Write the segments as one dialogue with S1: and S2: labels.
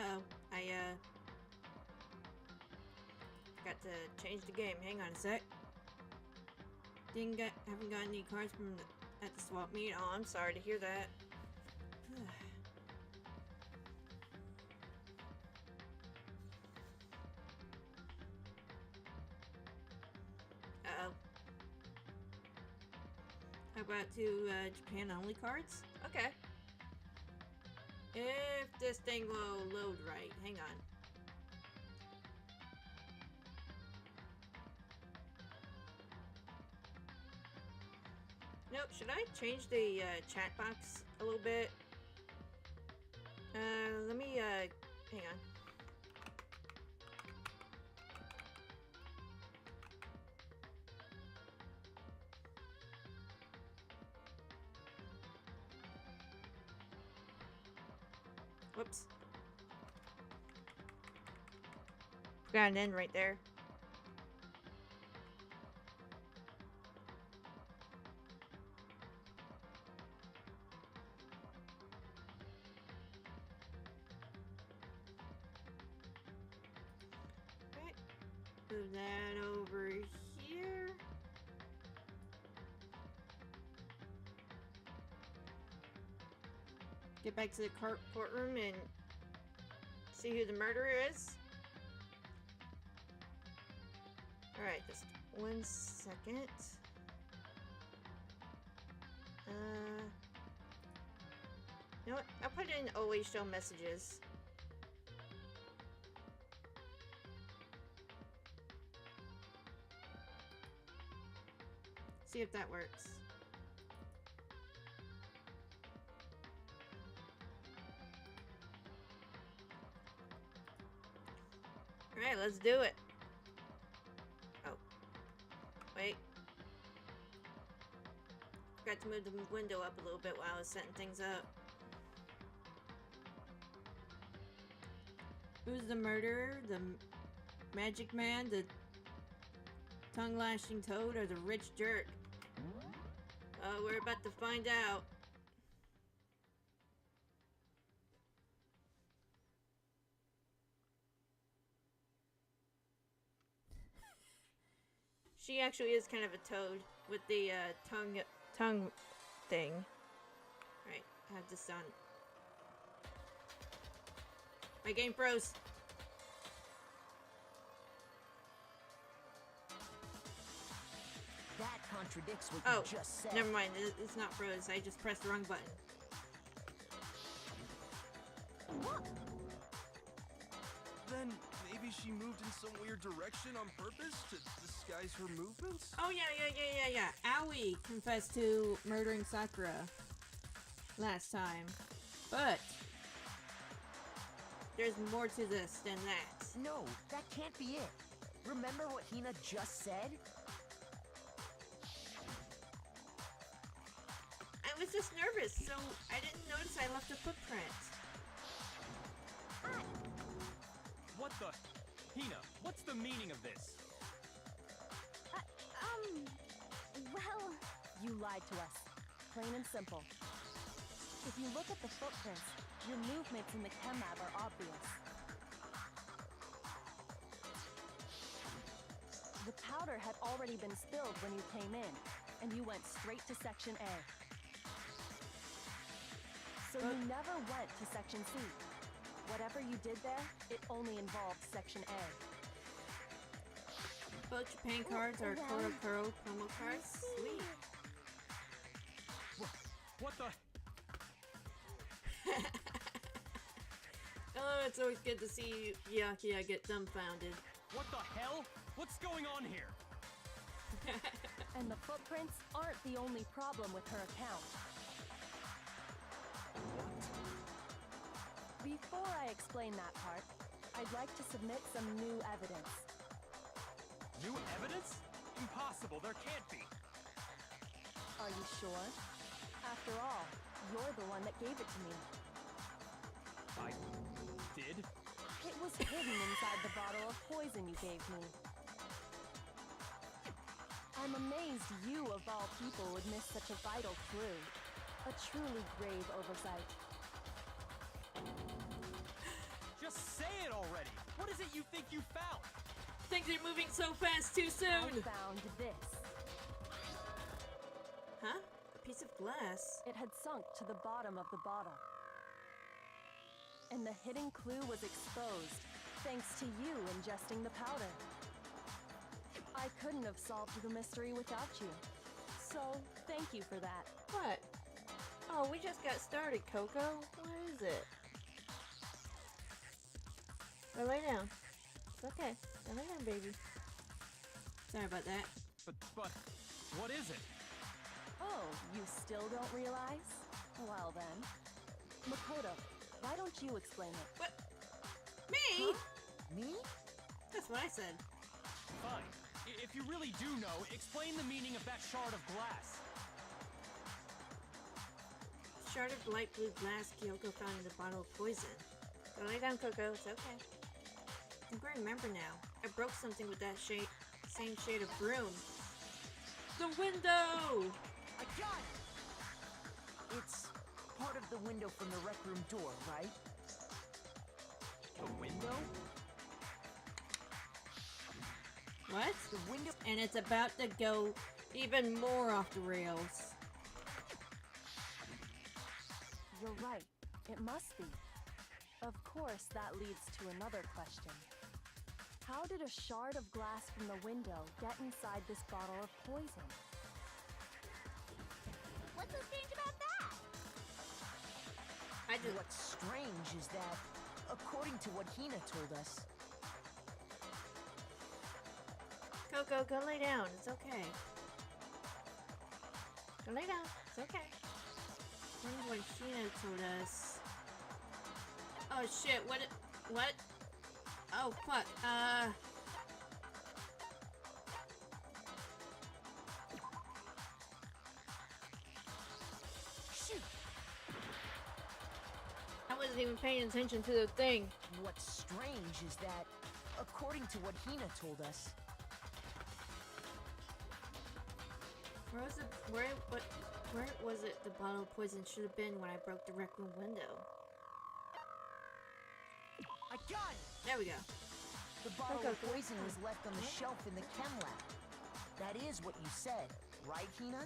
S1: Uh-oh. I got to change the game. Hang on a sec. Haven't got any cards from at the swap meet. Oh, I'm sorry to hear that. Uh-oh. How about two Japan only cards? Okay. If this thing will load right. Hang on. Nope, should I change the chat box a little bit? Let me, hang on. Whoops. Got an N right there. Alright. Move that over here. Get back to the courtroom and see who the murderer is. Alright, just 1 second. You know what? I'll put in always show messages. See if that works. Alright, let's do it. Oh. Wait. Forgot to move the window up a little bit while I was setting things up. Who's the murderer? The magic man? The tongue-lashing toad? Or the rich jerk? We're about to find out. She actually is kind of a toad with the tongue thing. Right, I have this on. My game froze.
S2: That contradicts what you just said.
S1: Never mind. It's not froze. I just pressed the wrong button.
S2: What?
S3: Then maybe she moved in some weird direction on purpose to disguise her movements?
S1: Oh, yeah. Aoi confessed to murdering Sakura last time. But there's more to this than that.
S2: No, that can't be it. Remember what Hina just said?
S1: I was just nervous, so I didn't notice I left a footprint.
S4: What the? Hina, what's the meaning of this?
S5: Well...
S2: You lied to us. Plain and simple. If you look at the footprints, your movements in the chem lab are obvious. The powder had already been spilled when you came in, and you went straight to Section A. So you never went to Section C. Whatever you did there, it only involved Section A.
S1: Both Japan cards are Kuro promo cards. Sweet.
S4: What the?
S1: Oh, it's always good to see Yakia get dumbfounded.
S4: What the hell? What's going on here?
S2: And the footprints aren't the only problem with her account. Before I explain that part, I'd like to submit some new evidence.
S4: New evidence? Impossible, there can't be.
S2: Are you sure? After all, you're the one that gave it to me.
S4: I did?
S2: It was hidden inside the bottle of poison you gave me. I'm amazed you, of all people, would miss such a vital clue. A truly grave oversight.
S4: Just say it already! What is it you think you found?
S1: Things are moving so fast too
S2: I
S1: soon!
S2: found this.
S1: Huh? A piece of glass.
S2: It had sunk to the bottom of the bottle. And the hidden clue was exposed, thanks to you ingesting the powder. I couldn't have solved the mystery without you. So, thank you for that.
S1: What? Oh, we just got started, Coco. What is it? Go lay down. It's okay. Go lay down, baby. Sorry about that.
S4: But, what is it?
S2: Oh, you still don't realize? Well then. Makoto, why don't you explain it?
S1: What? Me?
S2: Me?
S1: That's what I said.
S4: Fine. If you really do know, explain the meaning of that shard of glass.
S1: Shard of light blue glass Kyoko found in the bottle of poison. Go lay down, Coco. It's okay. I think I remember now. I broke something with that same shade of broom. The window!
S6: I got it! It's part of the window from the rec room door, right?
S4: The window?
S1: What?
S6: The window.
S1: And it's about to go even more off the rails.
S2: You're right. It must be. Of course, that leads to another question. How did a shard of glass from the window get inside this bottle of poison?
S5: What's so strange about that?
S1: I just...
S6: What's strange is that, according to what Hina told us,
S1: Coco, go lay down. It's okay. Go lay down. It's okay. Remember when Hina told us... Oh shit, what? Oh fuck,
S6: shoot!
S1: I wasn't even paying attention to the thing.
S6: What's strange is that, according to what Hina told us,
S1: Where was it the bottle of poison should have been when I broke the rec room window?
S6: I got it!
S1: There we go.
S6: The bottle
S1: Coco,
S6: of poison was left on the shelf in the chem lab. That is what you said, right, Hina?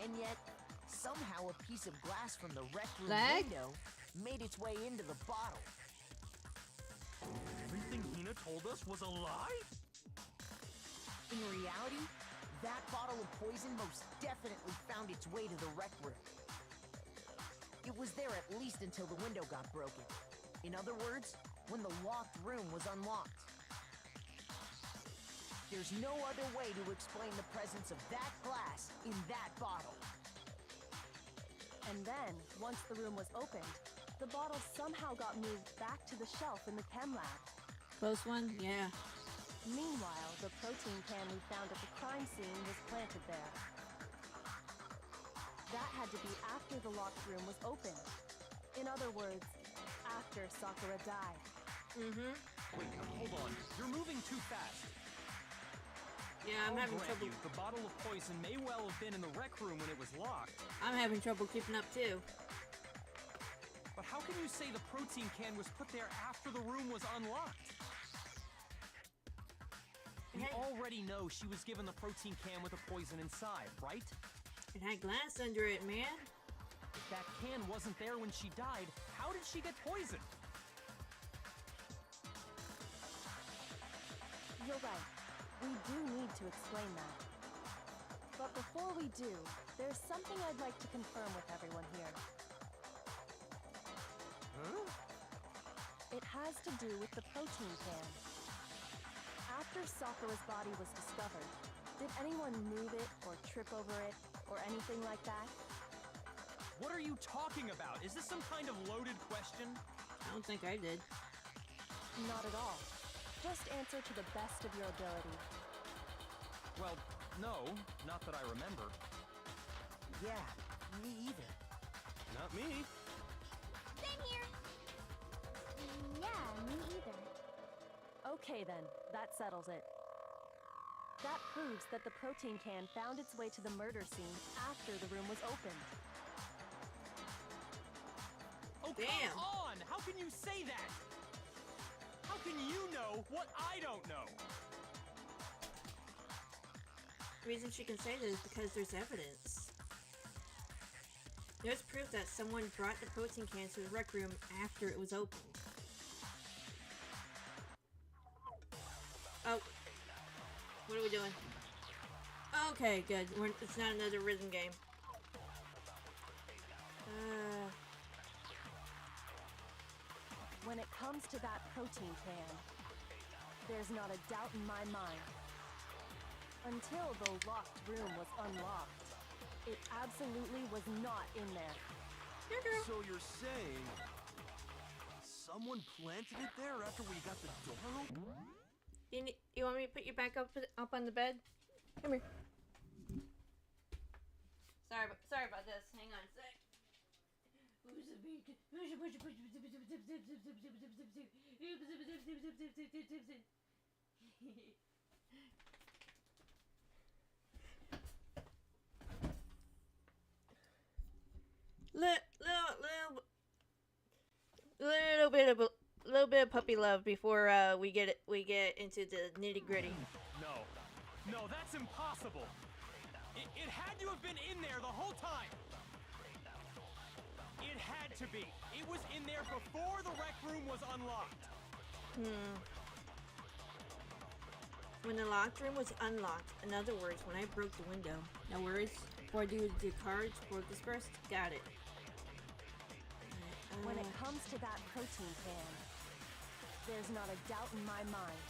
S6: And yet, somehow a piece of glass from the rec room
S1: Lag?
S6: window made its way into the bottle.
S4: Everything Hina told us was a lie?
S6: In reality, that bottle of poison most definitely found its way to the rec room. It was there at least until the window got broken. In other words, when the locked room was unlocked. There's no other way to explain the presence of that glass in that bottle.
S2: And then, once the room was opened, the bottle somehow got moved back to the shelf in the chem lab.
S1: Close one? Yeah.
S2: Meanwhile, the protein can we found at the crime scene was planted there. That had to be after the locked room was opened. In other words, after Sakura died.
S1: Mm-hmm.
S4: Wait, hold on. You're moving too fast.
S1: Yeah, I'm
S4: I'll
S1: having
S4: grant
S1: trouble.
S4: you, the bottle of poison may well have been in the rec room when it was locked.
S1: I'm having trouble keeping up too.
S4: But how can you say the protein can was put there after the room was unlocked? We
S1: Hey.
S4: already know she was given the protein can with the poison inside, right?
S1: It had glass under it, man.
S4: If that can wasn't there when she died, how did she get poisoned?
S2: You're right. We do need to explain that. But before we do, there's something I'd like to confirm with everyone here.
S4: Huh?
S2: It has to do with the protein can. After Sakura's body was discovered, did anyone move it or trip over it or anything like that?
S4: What are you talking about? Is this some kind of loaded question?
S1: I don't think I did.
S2: Not at all. Just answer to the best of your ability.
S4: Well, no, not that I remember.
S6: Yeah, me either.
S4: Not me.
S5: Same here. Yeah, me either.
S2: Okay then, that settles it. That proves that the protein can found its way to the murder scene after the room was opened.
S1: Damn.
S4: Come on! How can you say that? How can you know what I don't know?
S1: The reason she can say this is because there's evidence. There's proof that someone brought the protein can to the rec room after it was opened. Oh. What are we doing? Okay, good. It's not another rhythm game.
S2: When it comes to that protein can, there's not a doubt in my mind. Until the locked room was unlocked, it absolutely was not in there.
S1: Here, girl.
S3: So you're saying someone planted it there after we got the door open?
S1: You want me to put you back up on the bed? Come here. Sorry about this. Hang on a sec. Little bit of puppy love before we get into the nitty gritty.
S4: No, that's impossible. It had to have been in there the whole time. It had to be. It was in there before the rec room was unlocked.
S1: When the locked room was unlocked, in other words, when I broke the window. No worries. Before I do the cards, broke this first. Got it.
S2: When it comes to that protein can, there's not a doubt in my mind.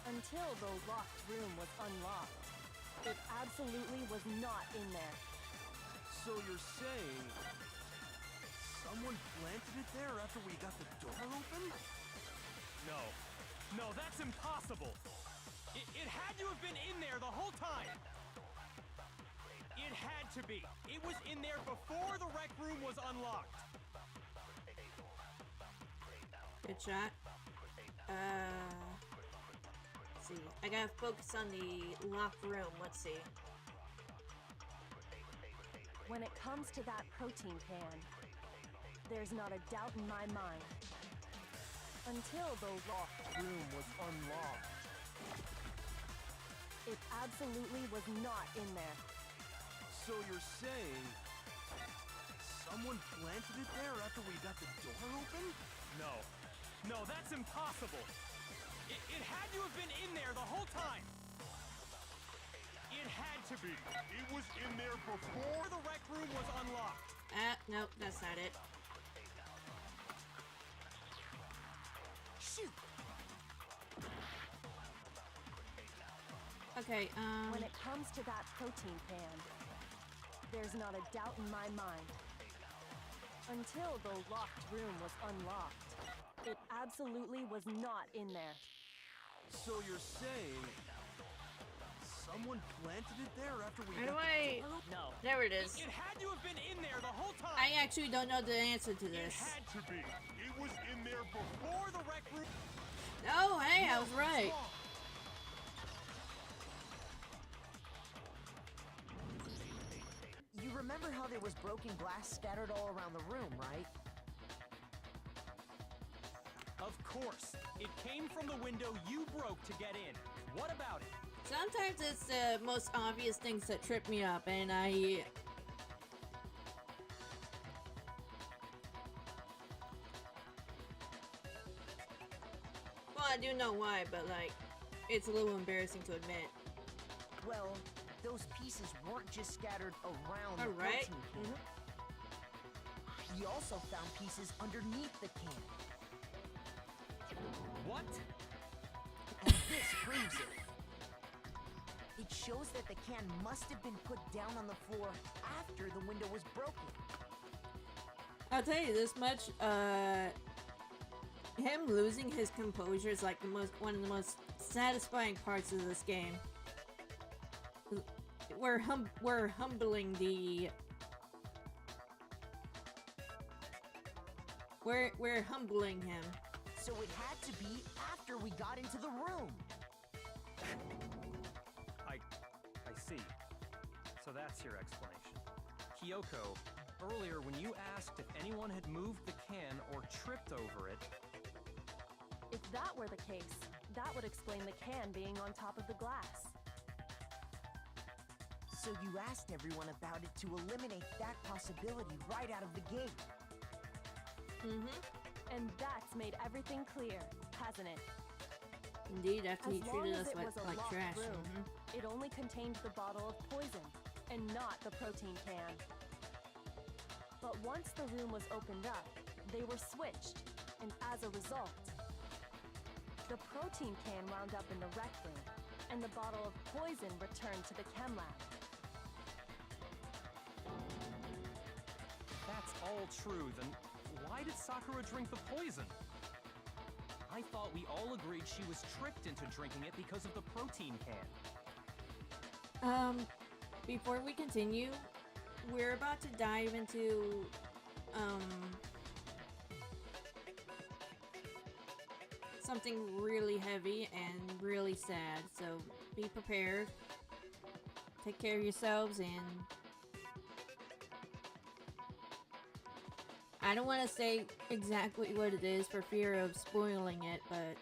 S2: Until the locked room was unlocked, it absolutely was not in there.
S3: So you're saying someone planted it there after we got the door open?
S4: No, that's impossible. It had to have been in there the whole time. It had to be. It was in there before the rec room was unlocked.
S1: Good shot. Let's see. I gotta focus on the locked room. Let's see.
S2: When it comes to that protein can, there's not a doubt in my mind. Until the locked room was unlocked, it absolutely was not in there.
S3: So you're saying someone planted it there after we got the door open?
S4: No, that's impossible. It had to have been in there the whole time. It had to be. It was in there before the rec room was unlocked.
S1: Nope, that's not it.
S6: Shoot!
S1: Okay,
S2: When it comes to that protein can, there's not a doubt in my mind. Until the locked room was unlocked, it absolutely was not in there.
S3: So you're saying someone planted it there after we
S1: How do
S3: got
S1: I...
S3: the door open?
S4: No.
S1: There it is.
S4: It had to have been in there the whole time.
S1: I actually don't know the answer to
S4: It
S1: this.
S4: had to be. It was in there before the rec room.
S1: Oh, hey, I was right.
S6: You remember how there was broken glass scattered all around the room, right?
S4: Of course. It came from the window you broke to get in. What about it?
S1: Sometimes it's the most obvious things that trip me up, and I... Well, I do know why, but, like, it's a little embarrassing to admit.
S6: Well, those pieces weren't just scattered around
S1: All
S6: the
S1: right.
S6: protein can. We also found pieces underneath the can.
S4: What?
S6: And this proves it. It shows that the can must have been put down on the floor after the window was broken.
S1: I'll tell you this much, him losing his composure is like one of the most satisfying parts of this game. We're humbling the... We're humbling him.
S6: So it had to be after we got into the room.
S4: I see. So that's your explanation. Kyoko, Earlier, when you asked if anyone had moved the can or tripped over it,
S2: If that were the case, that would explain the can being on top of the glass.
S6: So you asked everyone about it to eliminate that possibility right out of the gate.
S2: And that's made everything clear, hasn't it?
S1: Indeed, after
S2: As
S1: he
S2: long
S1: treated
S2: as
S1: us
S2: it was a
S1: like
S2: locked
S1: trash.
S2: room, it only contained the bottle of poison, and not the protein can. But once the room was opened up, they were switched, and as a result, the protein can wound up in the rec room, and the bottle of poison returned to the chem lab.
S4: if that's all true, then why did Sakura drink the poison? I thought we all agreed she was tricked into drinking it because of the protein can.
S1: Before we continue, we're about to dive into, something really heavy and really sad, so be prepared. Take care of yourselves, and I don't want to say exactly what it is for fear of spoiling it, but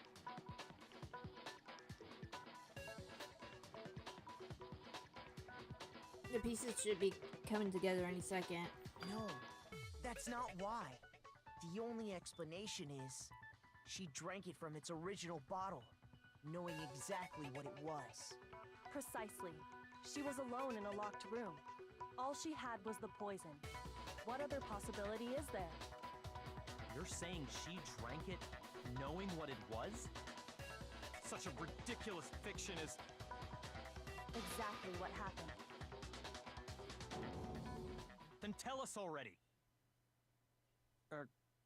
S1: the pieces should be coming together any second.
S6: No, that's not why. The only explanation is she drank it from its original bottle, knowing exactly what it was.
S2: Precisely. She was alone in a locked room. All she had was the poison. What other possibility is there?
S4: You're saying she drank it knowing what it was? Such a ridiculous fiction is...
S2: Exactly what happened.
S4: Then tell us already.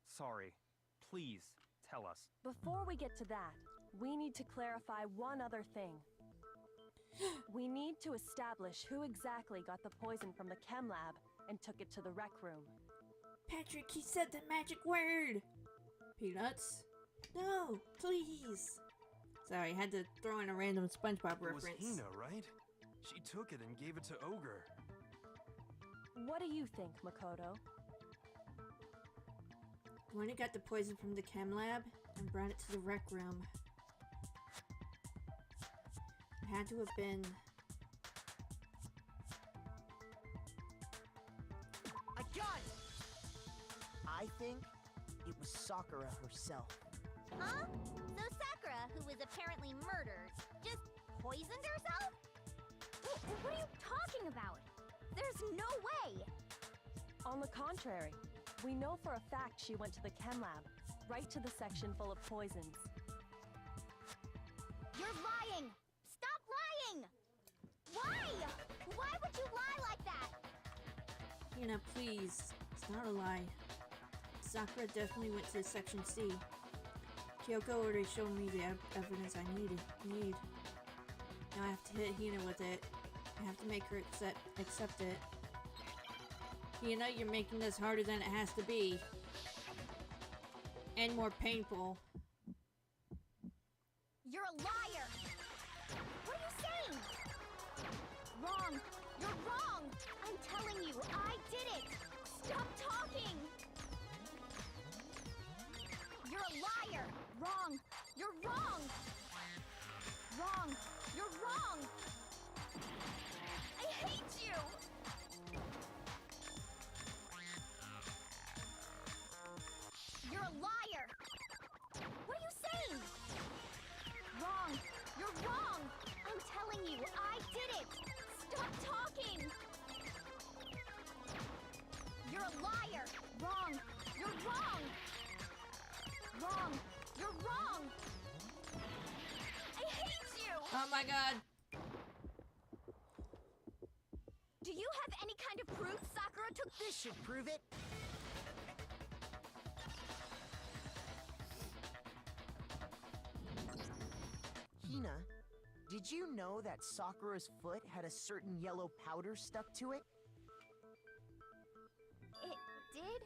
S4: Sorry. Please, tell us.
S2: Before we get to that, we need to clarify one other thing. We need to establish who exactly got the poison from the chem lab and took it to the rec room.
S1: Patrick, he said the magic word! Peanuts? No, please! Sorry, I had to throw in a random SpongeBob
S3: It was
S1: reference.
S3: Hina, right? She took it and gave it to Ogre.
S2: What do you think, Makoto?
S1: When he got the poison from the chem lab and brought it to the rec room, it had to have been...
S6: I got it! I think it was Sakura herself.
S5: Huh? So Sakura, who was apparently murdered, just poisoned herself? What are you talking about? There's no way!
S2: On the contrary, we know for a fact she went to the chem lab, right to the section full of poisons.
S5: You're lying! Stop lying! Why? Why would you lie like that?
S1: Hina, please. It's not a lie. Sakura definitely went to Section C. Kyoko already showed me the evidence I need. Now I have to hit Hina with it. I have to make her accept it. Hina, you're making this harder than it has to be. And more painful.
S5: You're a liar! What are you saying? Wrong! You're wrong! I'm telling you, I did it! Stop talking! You're a liar! Wrong! You're wrong! Wrong! You're wrong! I hate you! You're a liar! What are you saying? Wrong! You're wrong! I'm telling you, I did it! Stop talking! You're a liar! Wrong! You're wrong! Wrong! You're wrong! I hate you!
S1: Oh my god!
S5: Do you have any kind of proof Sakura took
S6: This should prove it. Hina, did you know that Sakura's foot had a certain yellow powder stuck to it?
S5: It did?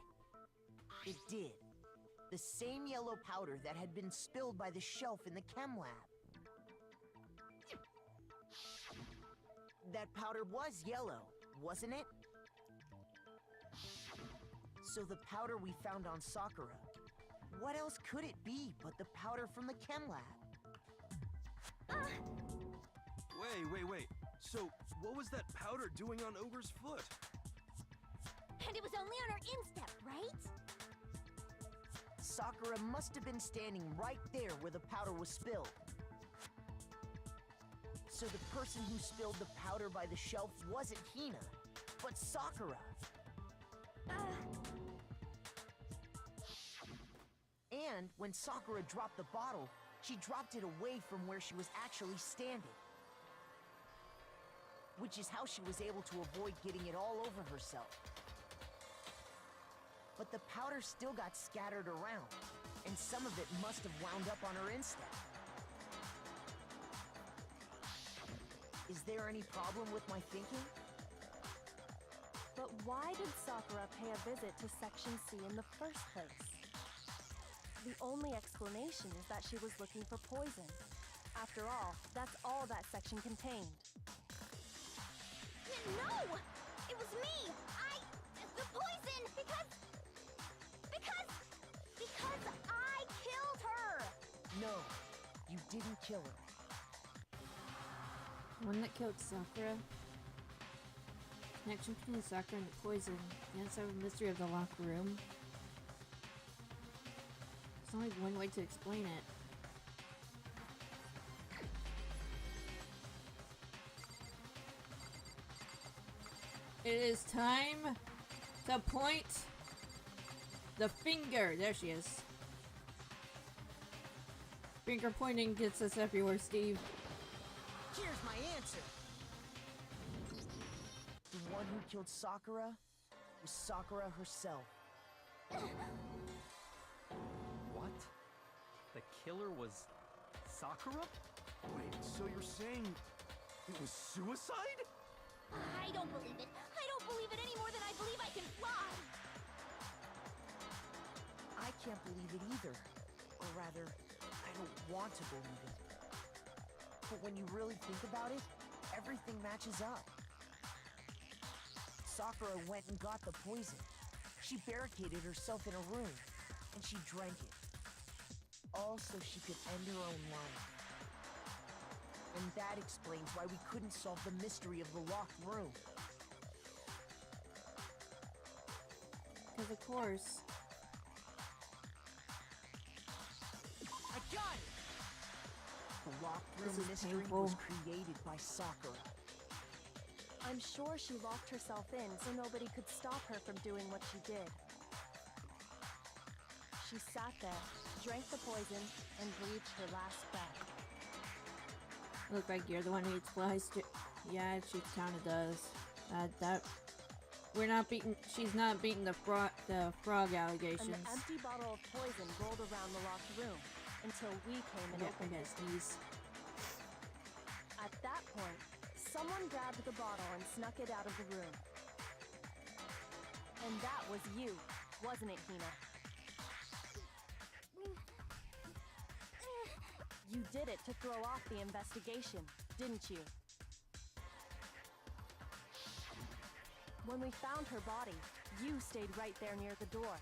S6: It did. The same yellow powder that had been spilled by the shelf in the chem lab. That powder was yellow, wasn't it? So the powder we found on Sakura, what else could it be but the powder from the chem lab?
S3: Wait. So, what was that powder doing on Ogre's foot?
S5: And it was only on her instep, right?
S6: Sakura must have been standing right there where the powder was spilled. So the person who spilled the powder by the shelf wasn't Hina, but Sakura. And when Sakura dropped the bottle, she dropped it away from where she was actually standing. Which is how she was able to avoid getting it all over herself. But the powder still got scattered around, and some of it must have wound up on her instep. Is there any problem with my thinking?
S2: But why did Sakura pay a visit to Section C in the first place? The only explanation is that she was looking for poison. After all, that's all that section contained.
S5: No! It was me! The poison! Because I killed her!
S6: No, you didn't kill her.
S1: One that killed Sakura. Connection between Sakura and the poison. The unsolved mystery of the locked room. There's only one way to explain it. It is time to point the finger. There she is. Finger pointing gets us everywhere, Steve.
S6: Here's my answer. The one who killed Sakura was Sakura herself.
S4: What? The killer was Sakura?
S3: Wait, so you're saying it was suicide?
S5: I don't believe it. I don't believe it any more than I believe I can fly.
S6: I can't believe it either. Or rather, I don't want to believe it. But when you really think about it, everything matches up. Sakura went and got the poison. She barricaded herself in a room, and she drank it. All so she could end her own life. And that explains why we couldn't solve the mystery of the locked room.
S1: Because of course.
S6: I got it! The locked room
S1: This is
S6: mystery
S1: painful.
S6: was created by Sakura.
S2: I'm sure she locked herself in so nobody could stop her from doing what she did. She sat there, drank the poison, and breathed her last breath.
S1: Look like you're the one who eats flies. Yeah, she kind of does. We're not beating. She's not beating the frog allegations.
S2: An empty bottle of poison rolled around the locked room until we came and
S1: Yep, I
S2: opened
S1: gotta
S2: it.
S1: sneeze.
S2: At that point, someone grabbed the bottle and snuck it out of the room. And that was you, wasn't it, Hina? You did it to throw off the investigation, didn't you? When we found her body, you stayed right there near the door.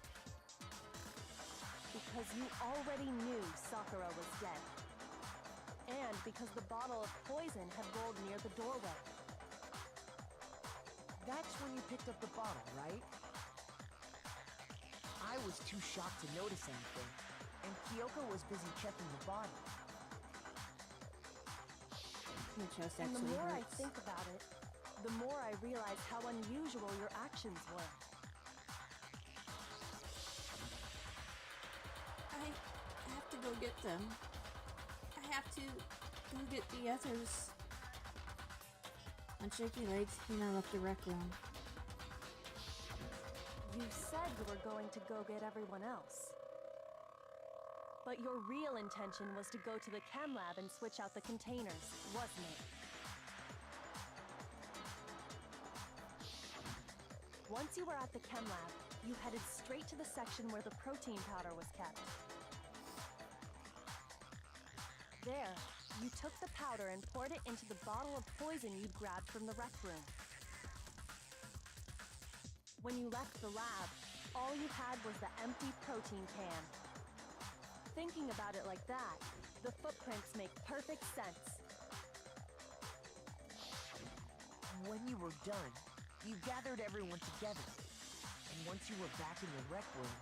S2: Because you already knew Sakura was dead. And because the bottle of poison had rolled near the doorway.
S6: That's when you picked up the bottle, right? I was too shocked to notice anything, and Kyoko was busy checking the body.
S1: My chest
S2: And the
S1: actually
S2: more I
S1: hurts.
S2: think about it, the more I realize how unusual your actions were.
S1: I have to go get them. I have to go get the others. On shaky legs, Hina left the rec room.
S2: You said you were going to go get everyone else. But your real intention was to go to the chem lab and switch out the containers, wasn't it? Once you were at the chem lab, you headed straight to the section where the protein powder was kept. There, you took the powder and poured it into the bottle of poison you'd grabbed from the rec room. When you left the lab, all you had was the empty protein can. Thinking about it like that, the footprints make perfect sense.
S6: When you were done, you gathered everyone together. And once you were back in the rec room,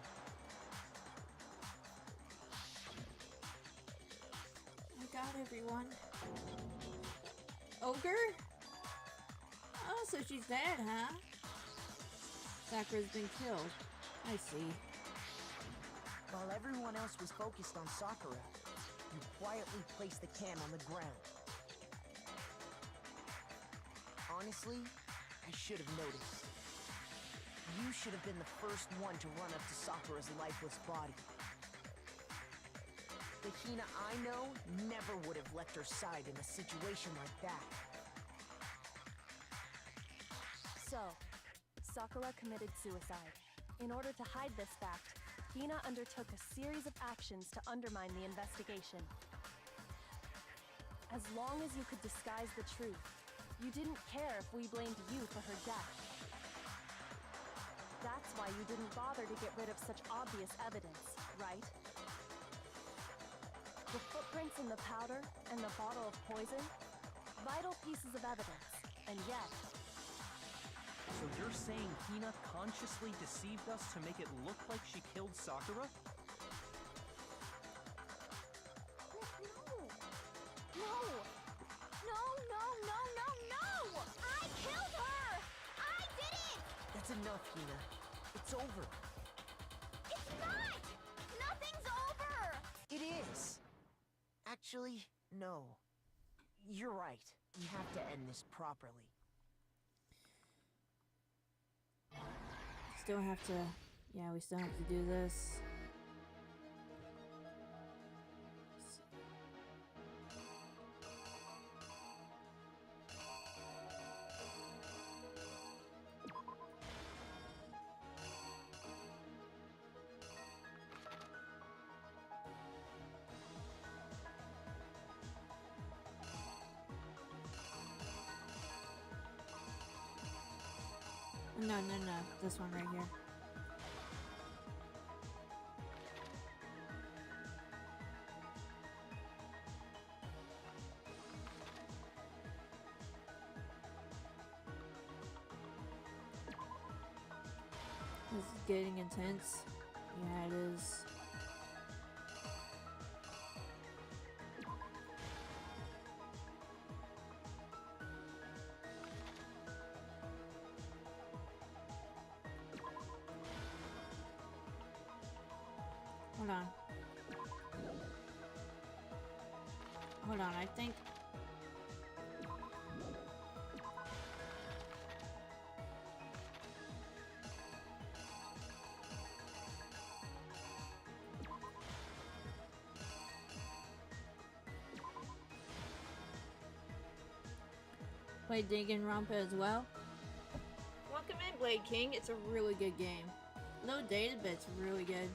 S1: I got everyone. Ogre? Oh, so she's dead, huh? Sakura's been killed. I see.
S6: while everyone else was focused on Sakura, you quietly placed the can on the ground. Honestly, I should have noticed. You should have been the first one to run up to Sakura's lifeless body. The Hina I know never would have left her side in a situation like that.
S2: So, Sakura committed suicide. In order to hide this fact, Hina undertook a series of actions to undermine the investigation. As long as you could disguise the truth, you didn't care if we blamed you for her death. That's why you didn't bother to get rid of such obvious evidence, right? The footprints in the powder and the bottle of poison? Vital pieces of evidence, and yet...
S4: So you're saying Hina consciously deceived us to make it look like she killed Sakura?
S5: No! I killed her! I did it!
S6: That's enough, Hina. It's over.
S5: It's not! Nothing's over!
S6: It is. Actually, no. You're right. We have to end this properly.
S1: Still have to... Yeah, we still have to do this. No, this one right here. This is getting intense. Yeah, it is. Hold on. Hold on, I think... Play Danganronpa as well. Welcome in, Blade King. It's a really good game. Low data, but it's really good.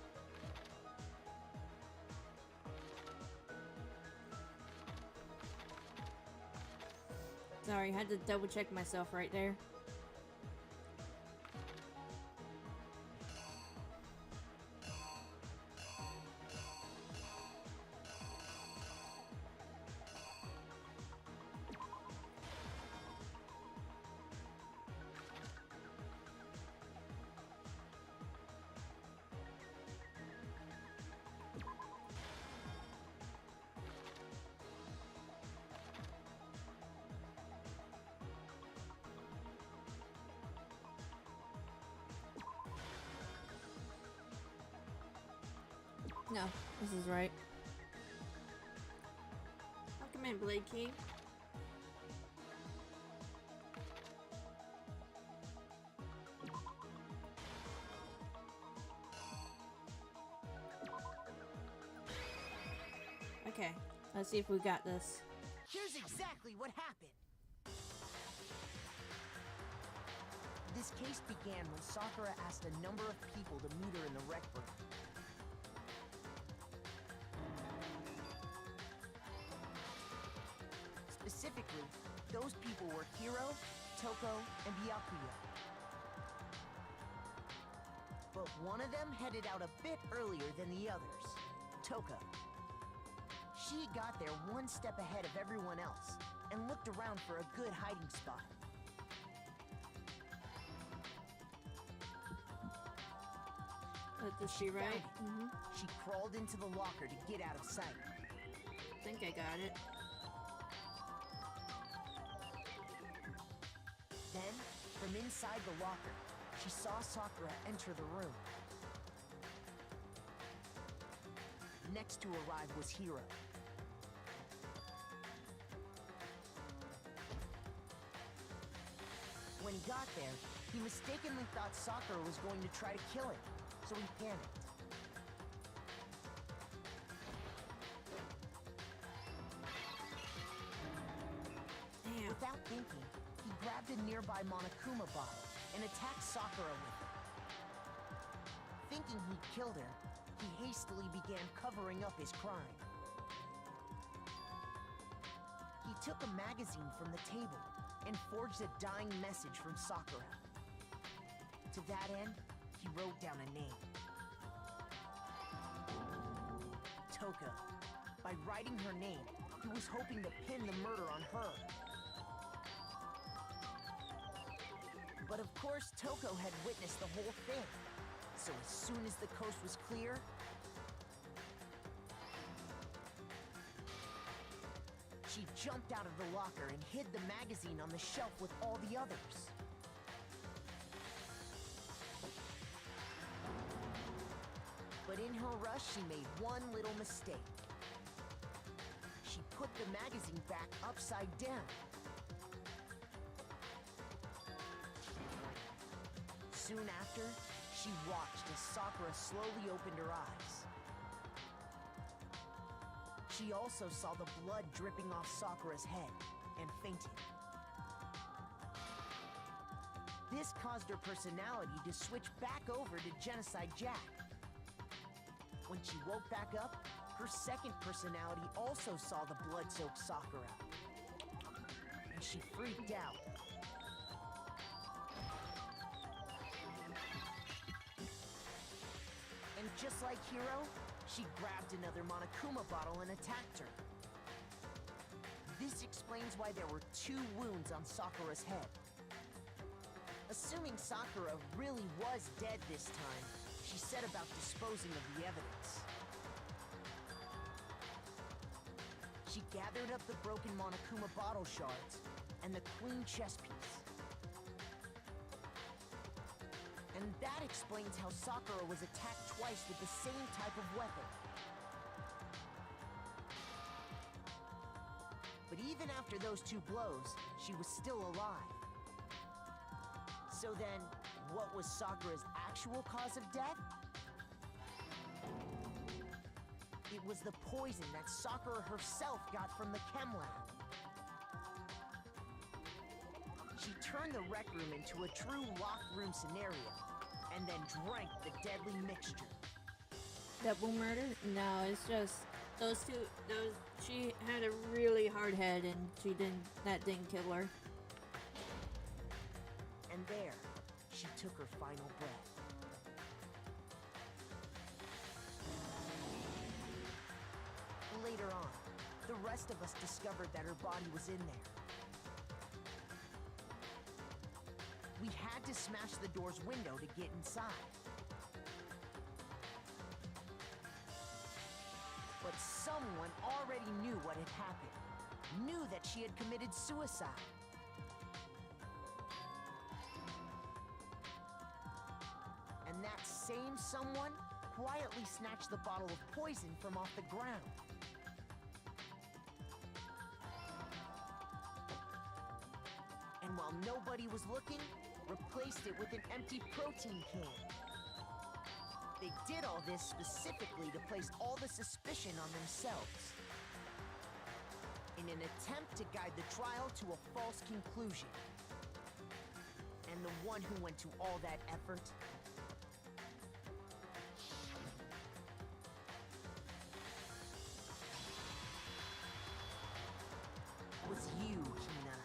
S1: Sorry, I had to double check myself right there. No, this is right. Welcome in, Blade King. Okay, let's see if we got this.
S6: Here's exactly what happened. This case began when Sakura asked a number of people to meet her in the rec room. Specifically, those people were Hiro, Toko, and Byakuya. but one of them headed out a bit earlier than the others. Toka. She got there one step ahead of everyone else and looked around for a good hiding spot.
S1: Does she right?
S6: Found it. She crawled into the locker to get out of sight.
S1: I think I got it.
S6: Then, from inside the locker, she saw Sakura enter the room. Next to arrive was Hiro. When he got there, he mistakenly thought Sakura was going to try to kill him, so he panicked.
S1: Damn.
S6: Without thinking, he grabbed a nearby Monokuma bottle and attacked Sakura with it. Thinking he'd killed her, he hastily began covering up his crime. He took a magazine from the table and forged a dying message from Sakura. To that end, he wrote down a name. Toka. By writing her name, he was hoping to pin the murder on her. But of course, Toko had witnessed the whole thing. So as soon as the coast was clear, she jumped out of the locker and hid the magazine on the shelf with all the others. But in her rush, she made one little mistake. She put the magazine back upside down. Soon after, she watched as Sakura slowly opened her eyes. She also saw the blood dripping off Sakura's head and fainted. This caused her personality to switch back over to Genocide Jack. When she woke back up, her second personality also saw the blood-soaked Sakura. And she freaked out. And just like Hiro, she grabbed another Monokuma bottle and attacked her. This explains why there were 2 wounds on Sakura's head. Assuming Sakura really was dead this time, she set about disposing of the evidence. She gathered up the broken Monokuma bottle shards and the queen chess piece. And that explains how Sakura was attacked twice with the same type of weapon. But even after those 2 blows, she was still alive. So then, what was Sakura's actual cause of death? It was the poison that Sakura herself got from the chem lab. She turned the rec room into a true locked room scenario, and then drank the deadly mixture.
S1: Double murder? No, it's just those 2. She had a really hard head, and that didn't kill her.
S6: And there, she took her final breath. Later on, the rest of us discovered that her body was in there. We had to smash the door's window to get inside. But someone already knew what had happened. Knew that she had committed suicide. And that same someone quietly snatched the bottle of poison from off the ground. And while nobody was looking, replaced it with an empty protein can. They did all this specifically to place all the suspicion on themselves, in an attempt to guide the trial to a false conclusion. And the one who went to all that effort was you, Hina.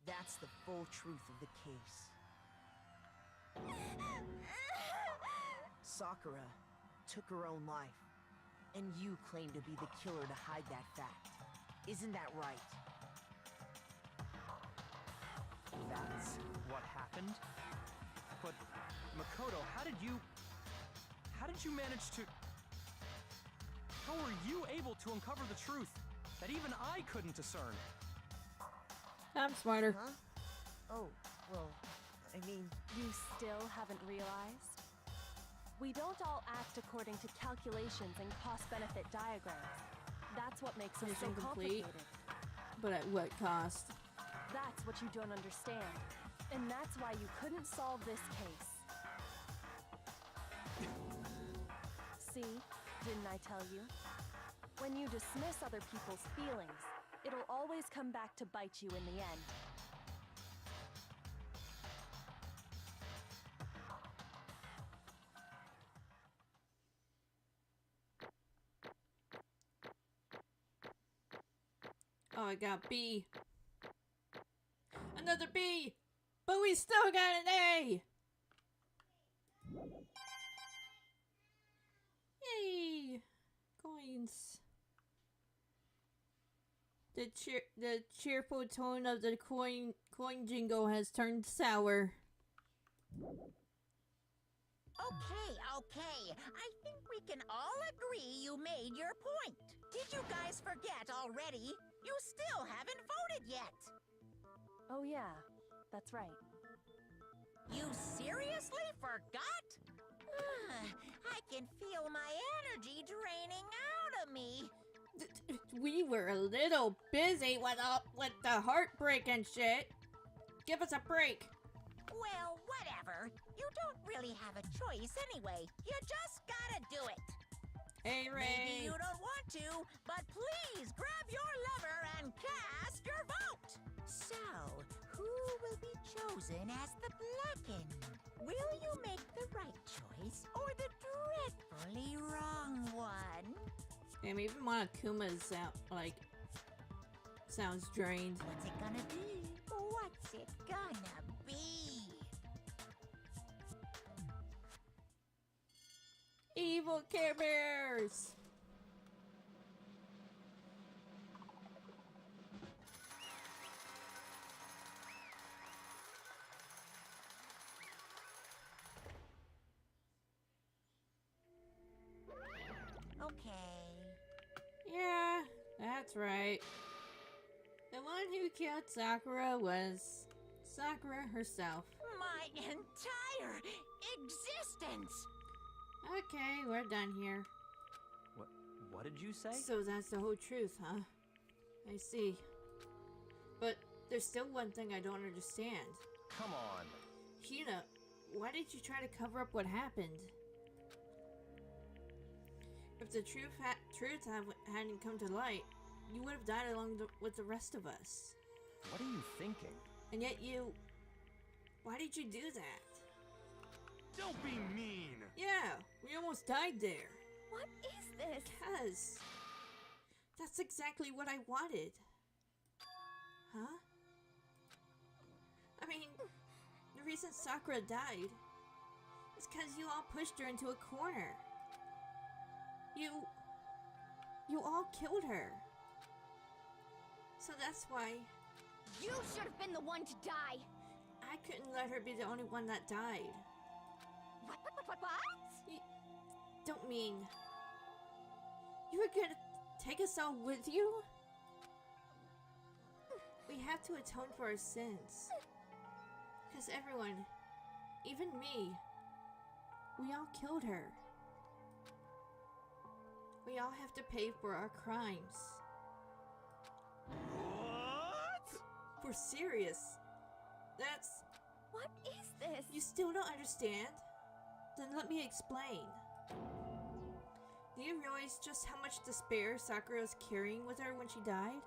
S6: That's the full truth of the case. Sakura took her own life, and you claim to be the killer to hide that fact. Isn't that right?
S4: That's what happened? But, Makoto, how did you manage to... How were you able to uncover the truth that even I couldn't discern?
S1: I'm smarter.
S6: Huh? Oh, well, I mean...
S2: You still haven't realized? We don't all act according to calculations and cost-benefit diagrams. That's what makes us so
S1: Mission complete.
S2: complicated.
S1: But at what cost?
S2: That's what you don't understand. And that's why you couldn't solve this case. See? Didn't I tell you? When you dismiss other people's feelings, it'll always come back to bite you in the end.
S1: Oh, I got B. Another B! But we still got an A! Yay! Coins. The cheerful tone of the coin jingle has turned sour.
S7: Okay. I think we can all agree you made your point. Did you guys forget already? You still haven't voted yet.
S2: Oh yeah, that's right.
S7: You seriously forgot? I can feel my energy draining out of me.
S1: We were a little busy with the heartbreak and shit. Give us a break.
S7: Well, whatever. You don't really have a choice anyway. You just gotta do it.
S1: Hey, Ray.
S7: Maybe you don't want to, but please grab your lover and cast your vote. So, who will be chosen as the blackened? Will you make the right choice or the dreadfully wrong one?
S1: Damn, even one of Kuma's sounds drained.
S7: What's it gonna be? What's it gonna be?
S1: Evil Care Bears!
S7: Okay.
S1: Yeah, that's right. The one who killed Sakura was Sakura herself.
S7: My entire existence!
S1: Okay, we're done here.
S4: What did you say?
S1: So that's the whole truth, huh? I see. But there's still one thing I don't understand.
S4: Come on.
S1: Hina, why did you try to cover up what happened? If the truth hadn't come to light, you would have died along with the rest of us.
S4: What are you thinking?
S1: And yet why did you do that?
S3: Don't be mean!
S1: Yeah, we almost died there.
S2: What is this?
S1: Because that's exactly what I wanted. Huh? I mean, the reason Sakura died is because you all pushed her into a corner. You all killed her. So that's why
S5: You should have been the one to die.
S1: I couldn't let her be the only one that died.
S5: What?
S1: You don't mean you were gonna take us all with you? We have to atone for our sins. Because everyone, even me, we all killed her. We all have to pay for our crimes.
S3: What?
S1: For serious. That's...
S2: What is this?
S1: You still don't understand? Then let me explain. Do you realize just how much despair Sakura was carrying with her when she died?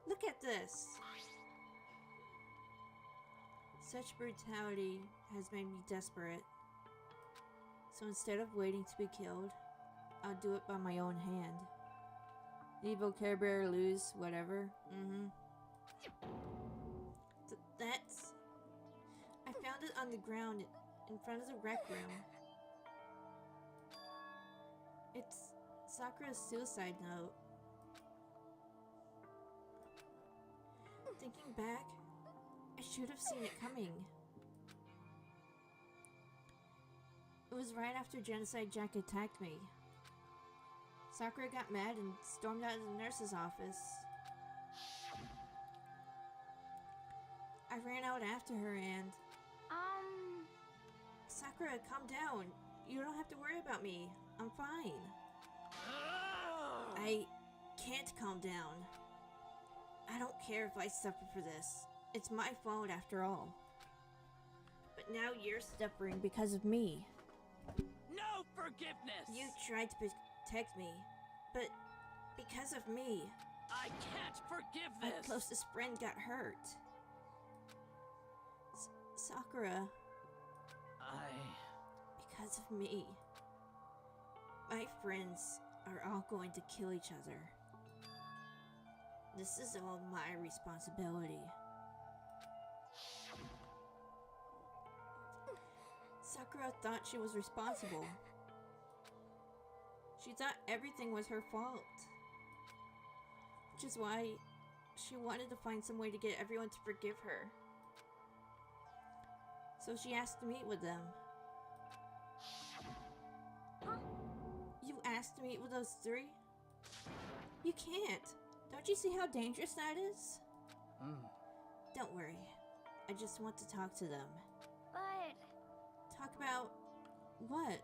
S1: Look at this. Such brutality has made me desperate. So instead of waiting to be killed, I'll do it by my own hand. Evil Care Bear lose, whatever. That's... I found it on the ground in front of the rec room. It's Sakura's suicide note. Thinking back, I should have seen it coming. It was right after Genocide Jack attacked me. Sakura got mad and stormed out of the nurse's office. I ran out after her and... Sakura, calm down. You don't have to worry about me. I'm fine. I can't calm down. I don't care if I suffer for this. It's my fault after all. But now you're suffering because of me.
S4: No forgiveness!
S1: You tried to protect me, but because of me,
S4: I can't forgive
S1: my
S4: this!
S1: closest friend got hurt. Sakura, because of me, my friends are all going to kill each other. This is all my responsibility. Sakura thought she was responsible. She thought everything was her fault. Which is why she wanted to find some way to get everyone to forgive her. So she asked to meet with them.
S5: Huh?
S1: You asked to meet with those three? You can't. Don't you see how dangerous that is? Don't worry. I just want to talk to them.
S5: But...
S1: Talk about... what?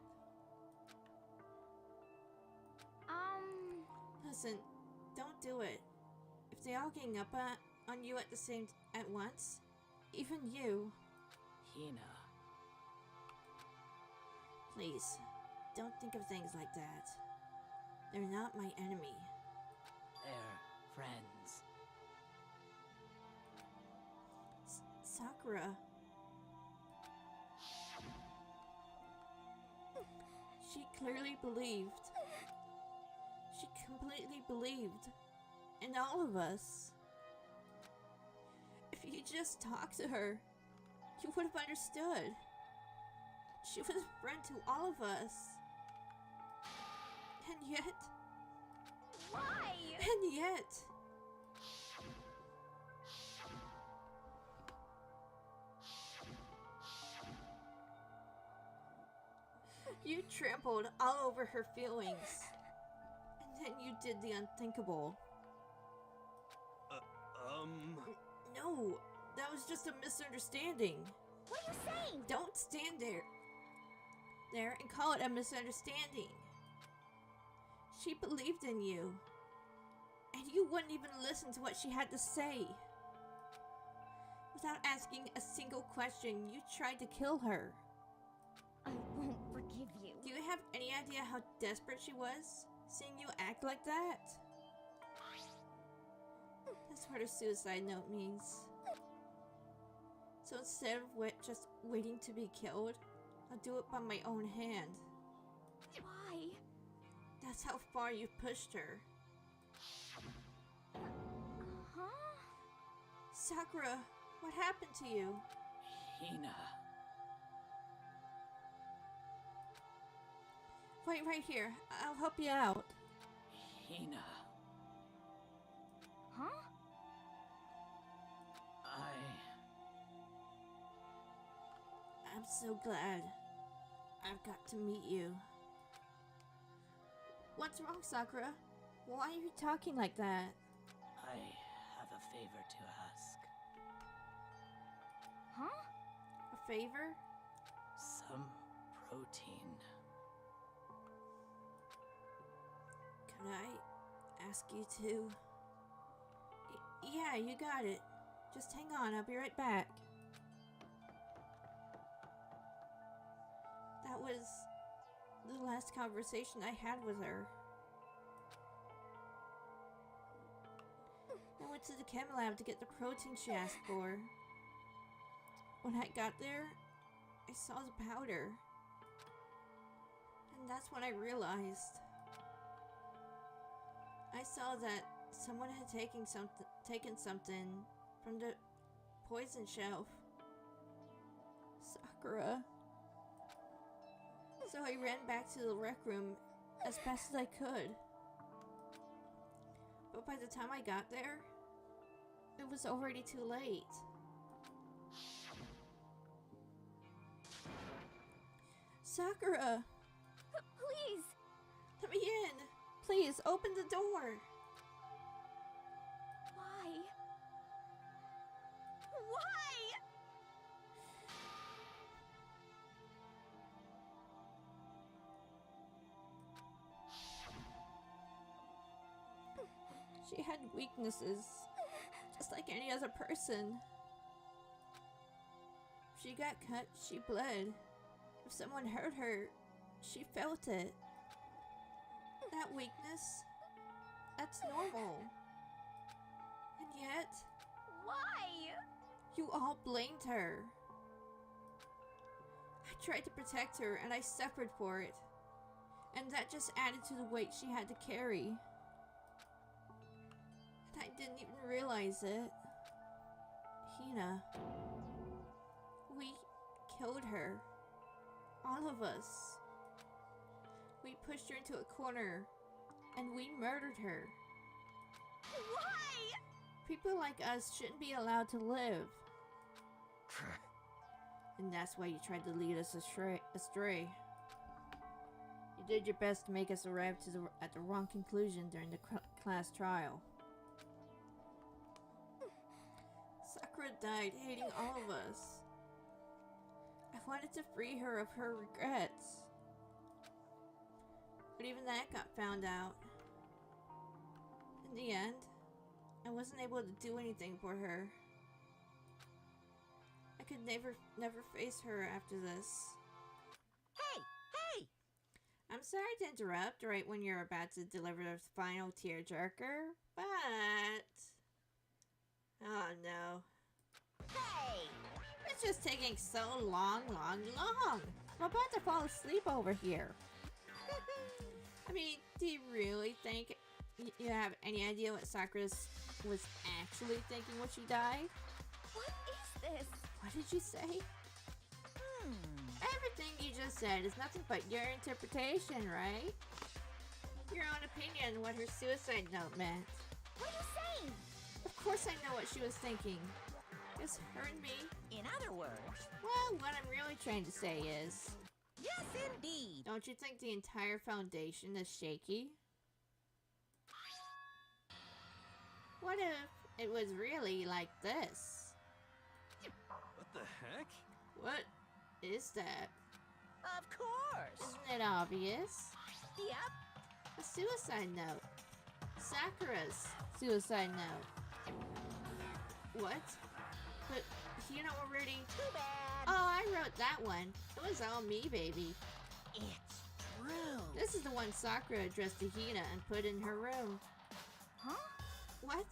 S1: Listen, don't do it. If they all gang up on you at once, even you...
S4: Hina.
S1: Please, don't think of things like that. They're not my enemy.
S4: They're friends.
S1: Sakura. She clearly believed. She completely believed in all of us. If you just talked to her, you would have understood. She was a friend to all of us. And yet...
S5: Why?
S1: And yet... You trampled all over her feelings. And then you did the unthinkable. No, that was just a misunderstanding.
S5: What are you saying?
S1: Don't stand there and call it a misunderstanding. She believed in you. And you wouldn't even listen to what she had to say. Without asking a single question, you tried to kill her.
S5: I won't forgive you.
S1: Do you have any idea how desperate she was, seeing you act like that? That's what her suicide note means. So instead of just waiting to be killed, I'll do it by my own hand.
S5: Why?
S1: That's how far you pushed her.
S5: Huh?
S1: Sakura, what happened to you?
S4: Hina.
S1: Wait right here. I'll help you out.
S4: Hina.
S5: Huh?
S1: I'm so glad I've got to meet you. What's wrong, Sakura? Why are you talking like that?
S4: I have a favor to ask.
S5: Huh?
S1: A favor?
S4: Some protein.
S1: Could I ask you to? Yeah, you got it. Just hang on, I'll be right back. That was the last conversation I had with her. I went to the chem lab to get the protein she asked for. When I got there, I saw the powder. And that's when I realized. I saw that someone had taken something from the poison shelf. Sakura. So I ran back to the rec room as fast as I could. But by the time I got there, it was already too late. Sakura!
S5: Please!
S1: Let me in! Please, open the door!
S5: Why? Why?
S1: She had weaknesses, just like any other person. If she got cut, she bled. If someone hurt her, she felt it. That weakness, that's normal. And yet,
S5: Why?
S1: you all blamed her. I tried to protect her and I suffered for it. And that just added to the weight she had to carry. And I didn't even realize it. Hina. We killed her. All of us. We pushed her into a corner. And we murdered her.
S5: Why?
S1: People like us shouldn't be allowed to live. And that's why you tried to lead us astray. You did your best to make us arrive at the wrong conclusion during the class trial. Sakura died hating all of us. I wanted to free her of her regrets. But even that got found out. In the end, I wasn't able to do anything for her. I could never face her after this.
S7: Hey! Hey!
S1: I'm sorry to interrupt right when you're about to deliver the final tearjerker, but... Oh no.
S7: Hey!
S1: It's just taking so long. I'm about to fall asleep over here. I mean, do you really think you have any idea what Sakura was actually thinking when she died?
S5: What is this?
S1: What did you say? Everything you just said is nothing but your interpretation, right? Your own opinion what her suicide note meant.
S5: What are you saying?
S1: Of course I know what she was thinking. Just her and me.
S7: In other words,
S1: Well, what I'm really trying to say is...
S7: yes indeed.
S1: Don't you think the entire foundation is shaky? What if it was really like this?
S3: What the heck?
S1: What is that?
S7: Of course.
S1: Isn't it obvious?
S7: Yep.
S1: A suicide note. Sakura's suicide note. What? But you know already...
S7: Too bad.
S1: Oh, I wrote that one. It was all me, baby.
S7: It's true.
S1: This is the one Sakura addressed to Hina and put in her room.
S5: Huh?
S1: What?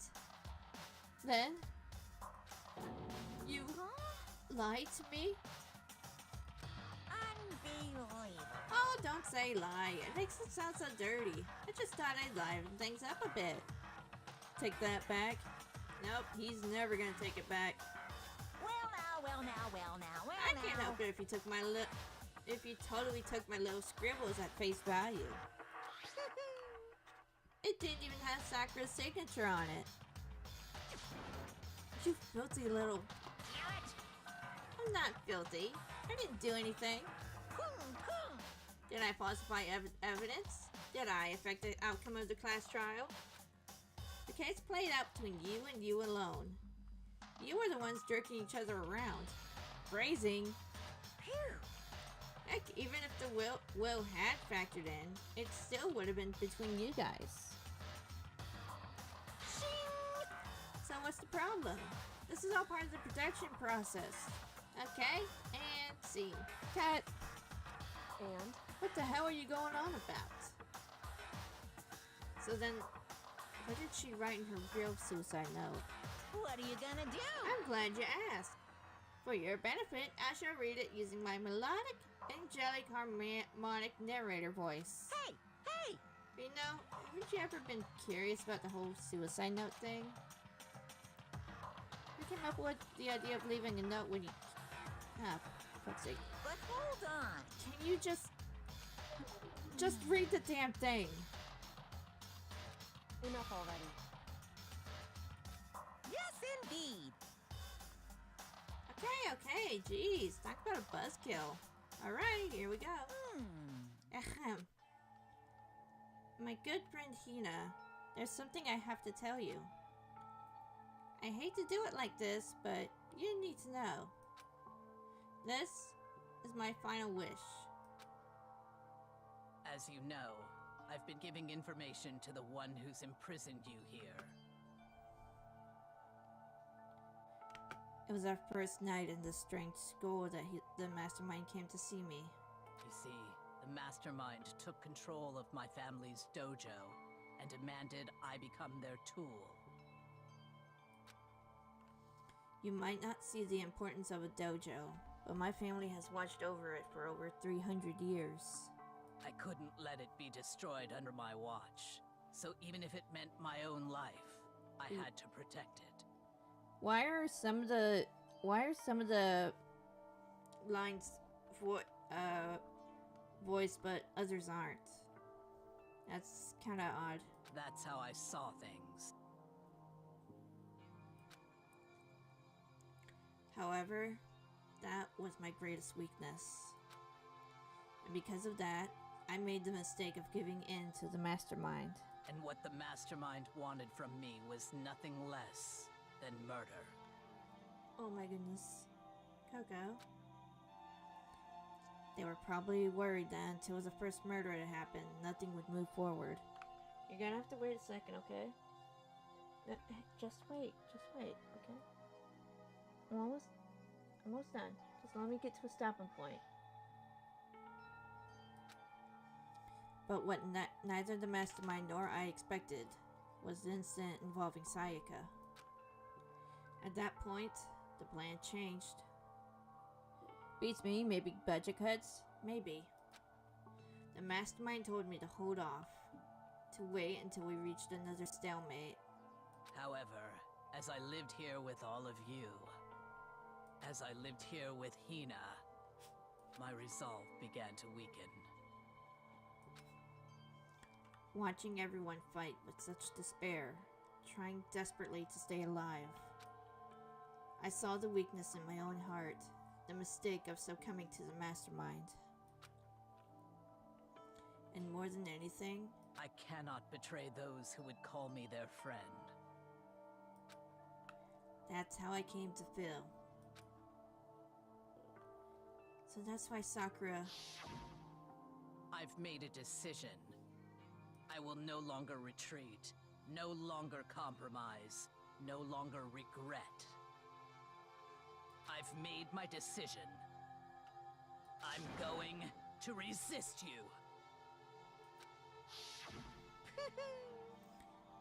S1: Then? You lied to me?
S7: Unbelievable.
S1: Oh, don't say lie. It makes it sound so dirty. I just thought I'd liven things up a bit. Take that back? Nope, he's never gonna take it back.
S7: Well now.
S1: I can't help it if you took my if you totally took my little scribbles at face value. It didn't even have Sakura's signature on it. You filthy little... I'm not filthy. I didn't do anything. Did I falsify evidence? Did I affect the outcome of the class trial? The case played out between you and you alone. You were the ones jerking each other around. Phrasing. Heck, even if the will had factored in, it still would have been between you guys. So what's the problem? This is all part of the protection process. Okay? And scene. Cut.
S2: And
S1: What the hell are you going on about? So then, what did she write in her real suicide note?
S7: What are you gonna do?
S1: I'm glad you asked. For your benefit, I shall read it using my melodic, angelic, harmonic narrator voice.
S7: Hey!
S1: You know, haven't you ever been curious about the whole suicide note thing? If came up with the idea of leaving a note when you... Ah, for fuck's sake.
S7: But hold on.
S1: Can you just... Just read the damn thing.
S2: Enough already.
S7: Yes, indeed.
S1: Okay, jeez. Talk about a buzzkill. Alright, here we go. Ahem. My good friend Hina, there's something I have to tell you. I hate to do it like this, but you need to know. This is my final wish.
S8: As you know, I've been giving information to the one who's imprisoned you here.
S1: It was our first night in this strange school that the mastermind came to see me.
S8: You see, the mastermind took control of my family's dojo and demanded I become their tool.
S1: You might not see the importance of a dojo, but my family has watched over it for over 300 years.
S8: I couldn't let it be destroyed under my watch, so even if it meant my own life, I had to protect it.
S1: Why are some of the lines voiced but others aren't? That's kind of odd.
S8: That's how I saw things.
S1: However, that was my greatest weakness. And because of that, I made the mistake of giving in to the mastermind.
S8: And what the mastermind wanted from me was nothing less than murder.
S1: Oh my goodness. Coco. They were probably worried that until the first murder had happened, nothing would move forward. You're gonna have to wait a second, okay? Just wait, okay? I'm almost done. Just let me get to a stopping point. But what neither the mastermind nor I expected was the incident involving Sayaka. At that point, the plan changed. Beats me, maybe budget cuts? Maybe. The mastermind told me to hold off, to wait until we reached another stalemate.
S8: However, as I lived here with all of you, as I lived here with Hina, my resolve began to weaken.
S1: Watching everyone fight with such despair, trying desperately to stay alive. I saw the weakness in my own heart, the mistake of succumbing to the mastermind. And more than anything,
S8: I cannot betray those who would call me their friend.
S1: that's how I came to feel. So that's why Sakura...
S8: I've made a decision. I will no longer retreat, no longer compromise, no longer regret. I've made my decision. I'm going to resist you.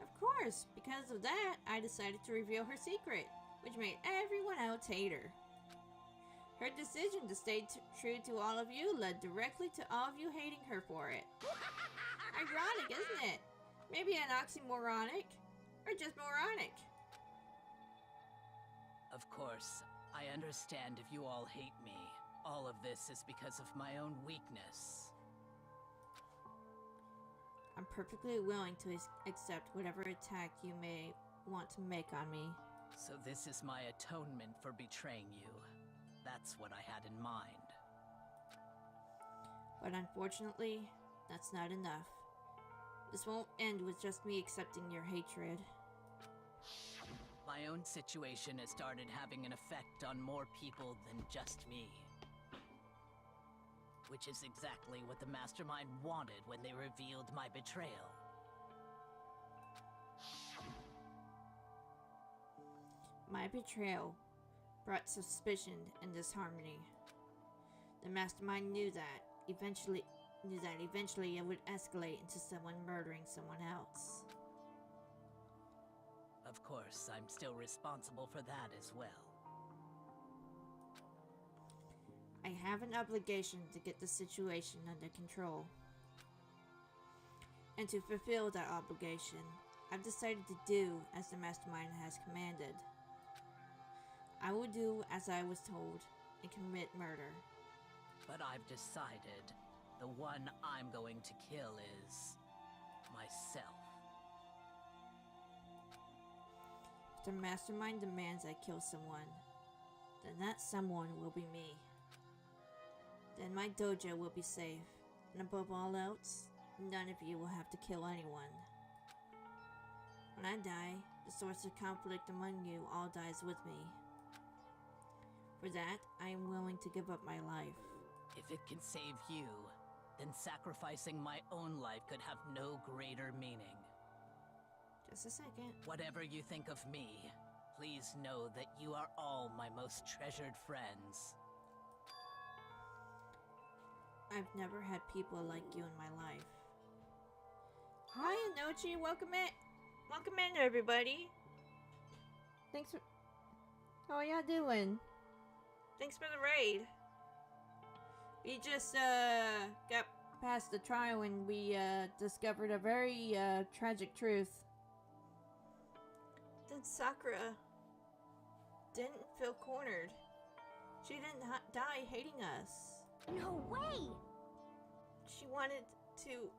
S1: Of course, because of that, I decided to reveal her secret, which made everyone else hate her. Her decision to stay true to all of you led directly to all of you hating her for it. Ironic, isn't it? Maybe an oxymoronic, or just moronic.
S8: Of course, I understand if you all hate me. All of this is because of my own weakness.
S1: I'm perfectly willing to accept whatever attack you may want to make on me.
S8: So this is my atonement for betraying you. That's what I had in mind.
S1: But unfortunately, that's not enough. This won't end with just me accepting your hatred.
S8: My own situation has started having an effect on more people than just me. Which is exactly what the Mastermind wanted when they revealed my betrayal.
S1: My betrayal brought suspicion and disharmony. The Mastermind knew that eventually it would escalate into someone murdering someone else.
S8: Of course, I'm still responsible for that as well.
S1: I have an obligation to get the situation under control. And to fulfill that obligation, I've decided to do as the Mastermind has commanded. I will do as I was told and commit murder.
S8: But I've decided the one I'm going to kill is myself.
S1: If the mastermind demands I kill someone, then that someone will be me. Then my dojo will be safe, and above all else, none of you will have to kill anyone. When I die, the source of conflict among you all dies with me. For that, I am willing to give up my life.
S8: If it can save you, then sacrificing my own life could have no greater meaning.
S1: Just a second.
S8: Whatever you think of me, please know that you are all my most treasured friends.
S1: I've never had people like you in my life. Hi, Anochi. Welcome in. Welcome in, everybody. Thanks for... How are y'all doing? Thanks for the raid. We just, got past the trial and we, discovered a very, tragic truth. Then Sakura didn't feel cornered. She didn't die hating us.
S5: No way!
S1: She wanted to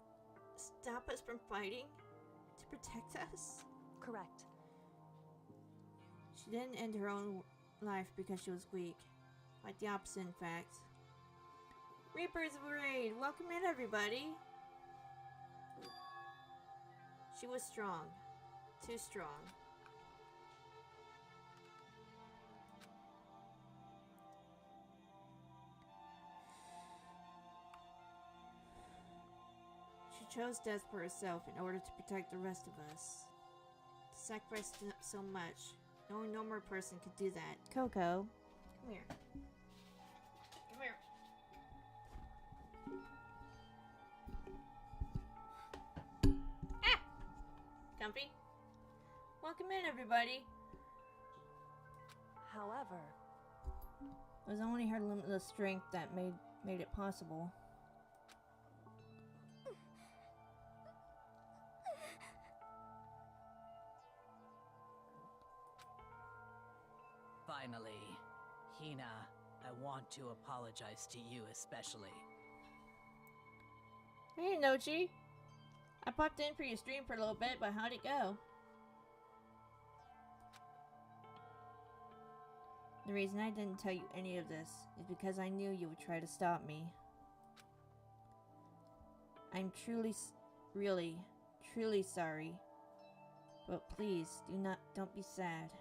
S1: stop us from fighting? To protect us?
S2: Correct.
S1: She didn't end her own life because she was weak. Quite the opposite, in fact. Reapers of Raid, welcome in, everybody! She was strong. Too strong. She chose death for herself in order to protect the rest of us. To sacrifice so much, no normal person could do that. Coco, come here. Come here. Ah! Comfy? Welcome in, everybody.
S2: However,
S1: It was only her limitless strength that made it possible.
S8: Finally, Hina, I want to apologize to you especially.
S1: Hey, Nochi. I popped in for your stream for a little bit, but how'd it go? The reason I didn't tell you any of this is because I knew you would try to stop me. I'm really, truly sorry. But please, don't be sad.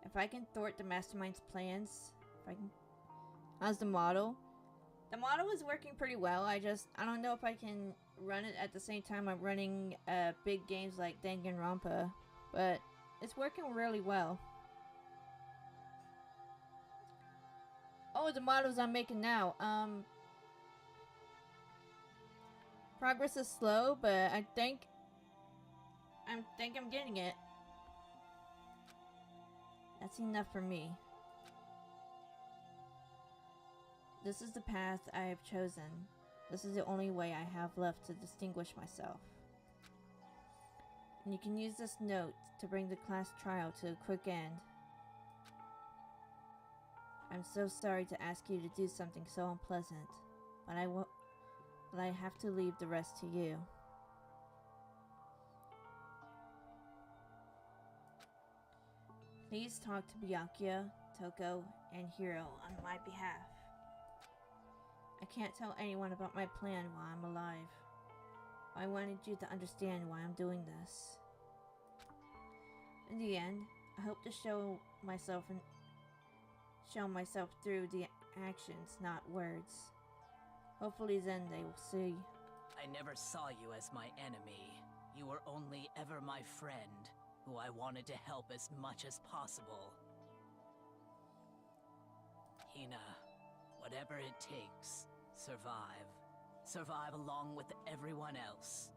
S1: If I can thwart the mastermind's plans, how's the model? The model is working pretty well. I don't know if I can run it at the same time I'm running big games like Danganronpa, but it's working really well. Oh, the models I'm making now. Progress is slow, but I think I'm getting it. That's enough for me. This is the path I have chosen. This is the only way I have left to distinguish myself. And you can use this note to bring the class trial to a quick end. I'm so sorry to ask you to do something so unpleasant, but I have to leave the rest to you. Please talk to Byakuya, Toko, and Hiro on my behalf. I can't tell anyone about my plan while I'm alive. I wanted you to understand why I'm doing this. In the end, I hope to show myself through the actions, not words. Hopefully then they will see.
S8: I never saw you as my enemy. You were only ever my friend, who I wanted to help as much as possible. Hina, whatever it takes, survive. Survive along with everyone else.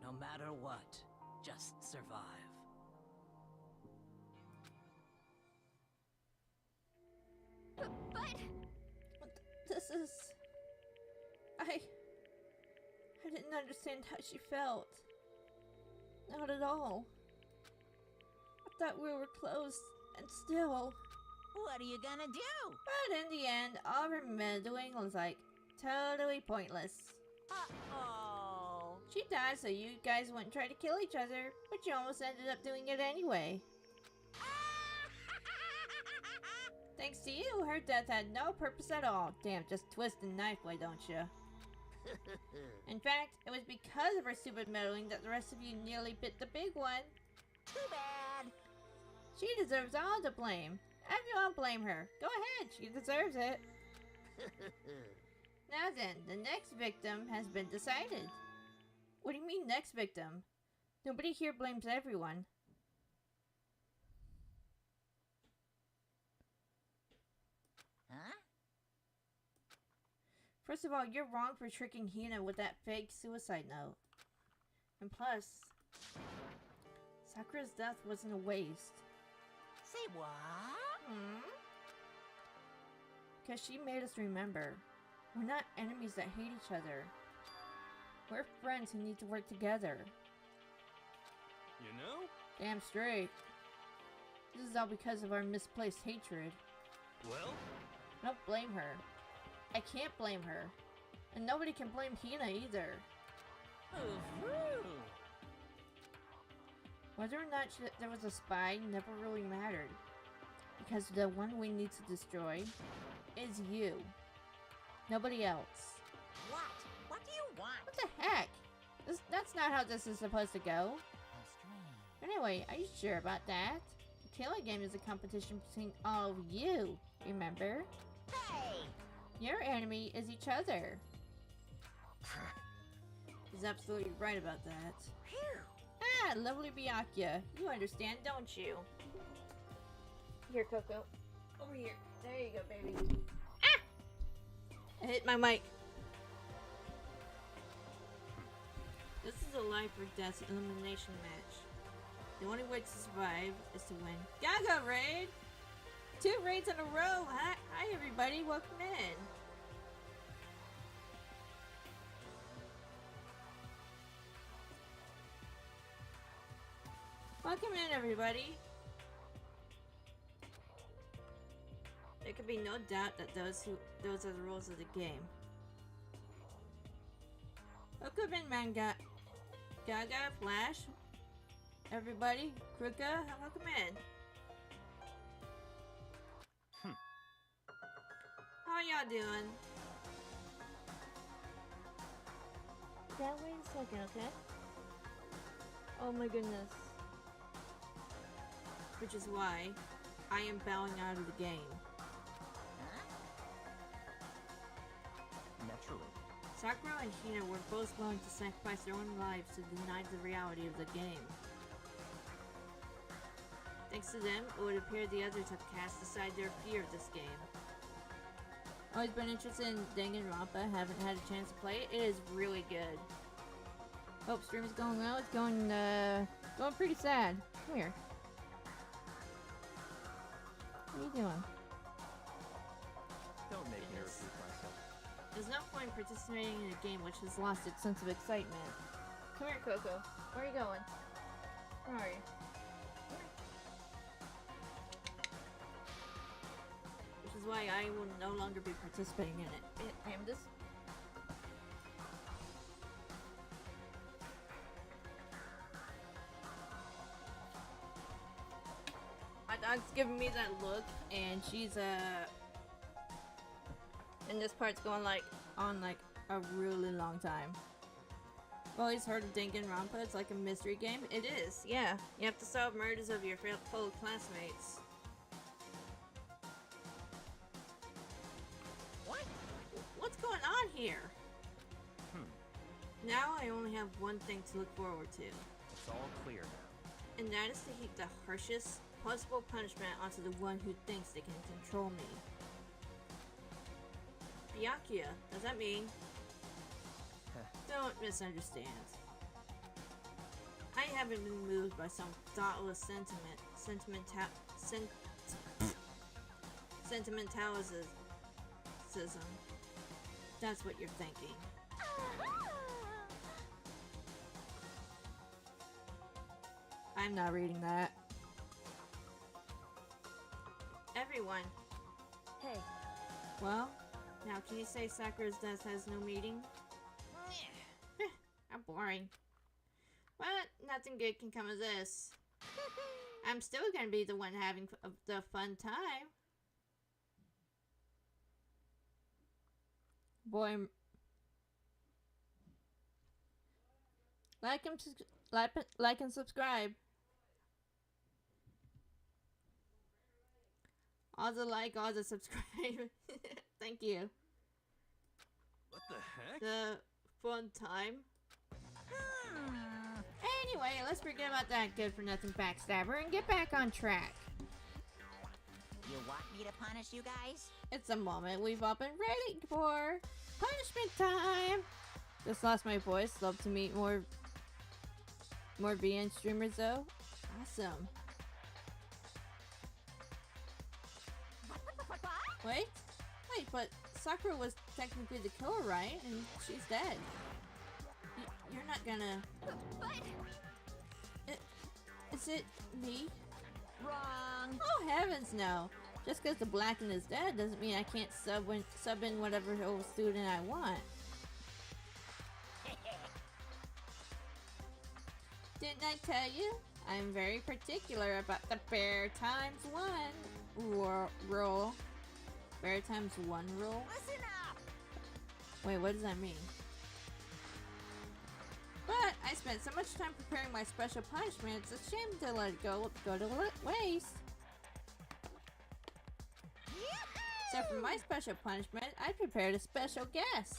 S8: No matter what, just survive.
S5: But...
S1: This is... I didn't understand how she felt. not at all. I thought we were close, and still.
S7: What are you gonna do?
S1: But in the end, all of her meddling was like totally pointless.
S7: Uh-oh.
S1: She died so you guys wouldn't try to kill each other, but you almost ended up doing it anyway. Thanks to you, her death had no purpose at all. Damn, just twist and knife, why don't you? In fact, it was because of her stupid meddling that the rest of you nearly bit the big one.
S7: Too bad.
S1: She deserves all the blame. Everyone blame her. Go ahead, she deserves it. Now then, the next victim has been decided. What do you mean, next victim? Nobody here blames everyone.
S7: Huh?
S1: First of all, you're wrong for tricking Hina with that fake suicide note. And plus, Sakura's death wasn't a waste.
S7: Say what?
S1: Because she made us remember. We're not enemies that hate each other. We're friends who need to work together.
S3: You know?
S1: Damn straight. This is all because of our misplaced hatred.
S3: Well?
S1: Don't blame her. I can't blame her. And nobody can blame Hina either. Whether or not there was a spy never really mattered. Because the one we need to destroy is you. Nobody else.
S7: What? What do you want?
S1: What the heck? That's not how this is supposed to go.
S7: How strange.
S1: Anyway, are you sure about that? The Killer game is a competition between all of you, remember?
S7: Hey!
S1: Your enemy is each other. He's absolutely right about that.
S7: Phew.
S1: Ah, lovely Byakuya. You understand, don't you? Here, Coco. Over here. There you go, baby. Ah! I hit my mic. This is a life or death elimination match. The only way to survive is to win. Gaga raid! 2 raids in a row! Hi everybody, welcome in. Welcome in, everybody. There could be no doubt that those are the rules of the game. Welcome in, Manga, Gaga, Flash, everybody, Kruka, welcome in. How y'all doing? Yeah, wait a second, okay? Oh my goodness. Which is why I am bowing out of the game.
S3: Naturally.
S1: Sakura and Hina were both willing to sacrifice their own lives to deny the reality of the game. Thanks to them, it would appear the others have cast aside their fear of this game. Always been interested in Danganronpa, haven't had a chance to play it. It is really good. Hope stream is going well. It's going pretty sad. Come here. What are you doing?
S3: Don't make me repeat myself.
S1: There's no point in participating in a game which has lost its sense of excitement. Come here, Coco. Where are you going? Where are you? Which is why I will no longer be participating in it. I am this. My dog's giving me that look, and she's and this part's going on a really long time. I've always heard of Danganronpa. It's like a mystery game. It is, yeah. You have to solve murders of your fellow classmates. What? What's going on here? Now I only have one thing to look forward to.
S3: It's all clear now.
S1: And that is to heap the harshest possible punishment onto the one who thinks they can control me. Byakuya, does that mean? Don't misunderstand. I haven't been moved by some thoughtless sentimentalism. That's what you're thinking. I'm not reading that. Everyone.
S2: Hey,
S1: Well, now can you say Sakura's death has no meaning? How boring. But nothing good can come of this. I'm still gonna be the one having the fun time. Boy, like and subscribe. All the like, all the subscribe. Thank you.
S3: What the heck?
S1: The fun time. Anyway, let's forget about that good for nothing backstabber and get back on track.
S7: You want me to punish you guys?
S1: It's a moment we've all been waiting for. Punishment time! Just lost my voice. Love to meet more VN streamers though. Awesome. Wait, but Sakura was technically the killer, right? And she's dead. You're not gonna... Is it me?
S7: Wrong.
S1: Oh heavens no! Just because the Blacken is dead doesn't mean I can't sub in whatever old student I want. Didn't I tell you? I'm very particular about the bear times one rule. Bear times one rule?
S7: Listen up.
S1: Wait, what does that mean? But I spent so much time preparing my special punishment, it's a shame to let it go to waste. So for my special punishment, I prepared a special guest.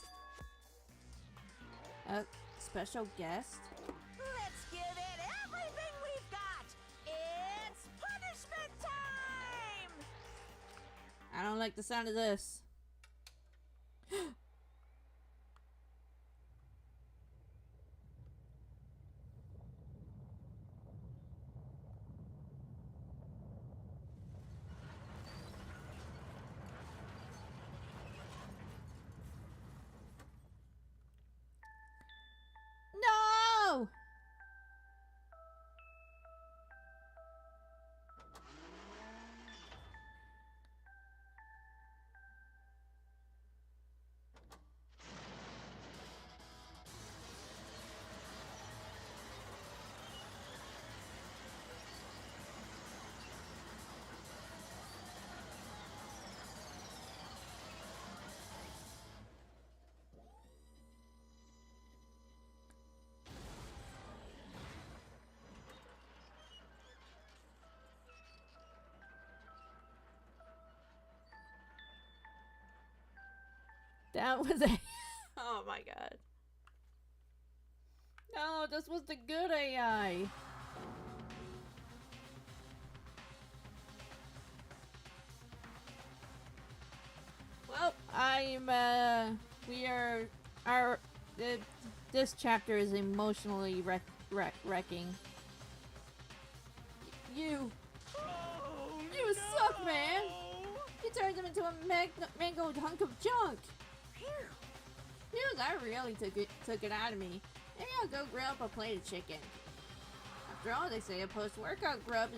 S1: A special guest?
S7: Let's give it everything we've got. It's punishment time.
S1: I don't like the sound of this. No! That was a... Oh my god. No, this was the good AI. Well, this chapter is emotionally wrecking. You suck, man! You turned him into a mango hunk of junk! Phew, that really took it out of me. Maybe I'll go grill up a plate of chicken. After all, they say for post-workout grub,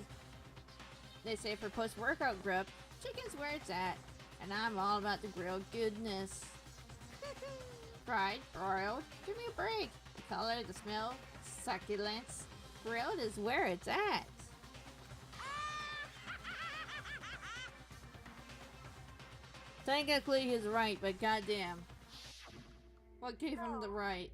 S1: chicken's where it's at. And I'm all about the grilled goodness. Fried, broiled, give me a break. The color, the smell, succulence. Grilled is where it's at. Technically he's right, but goddamn. What gave him the right?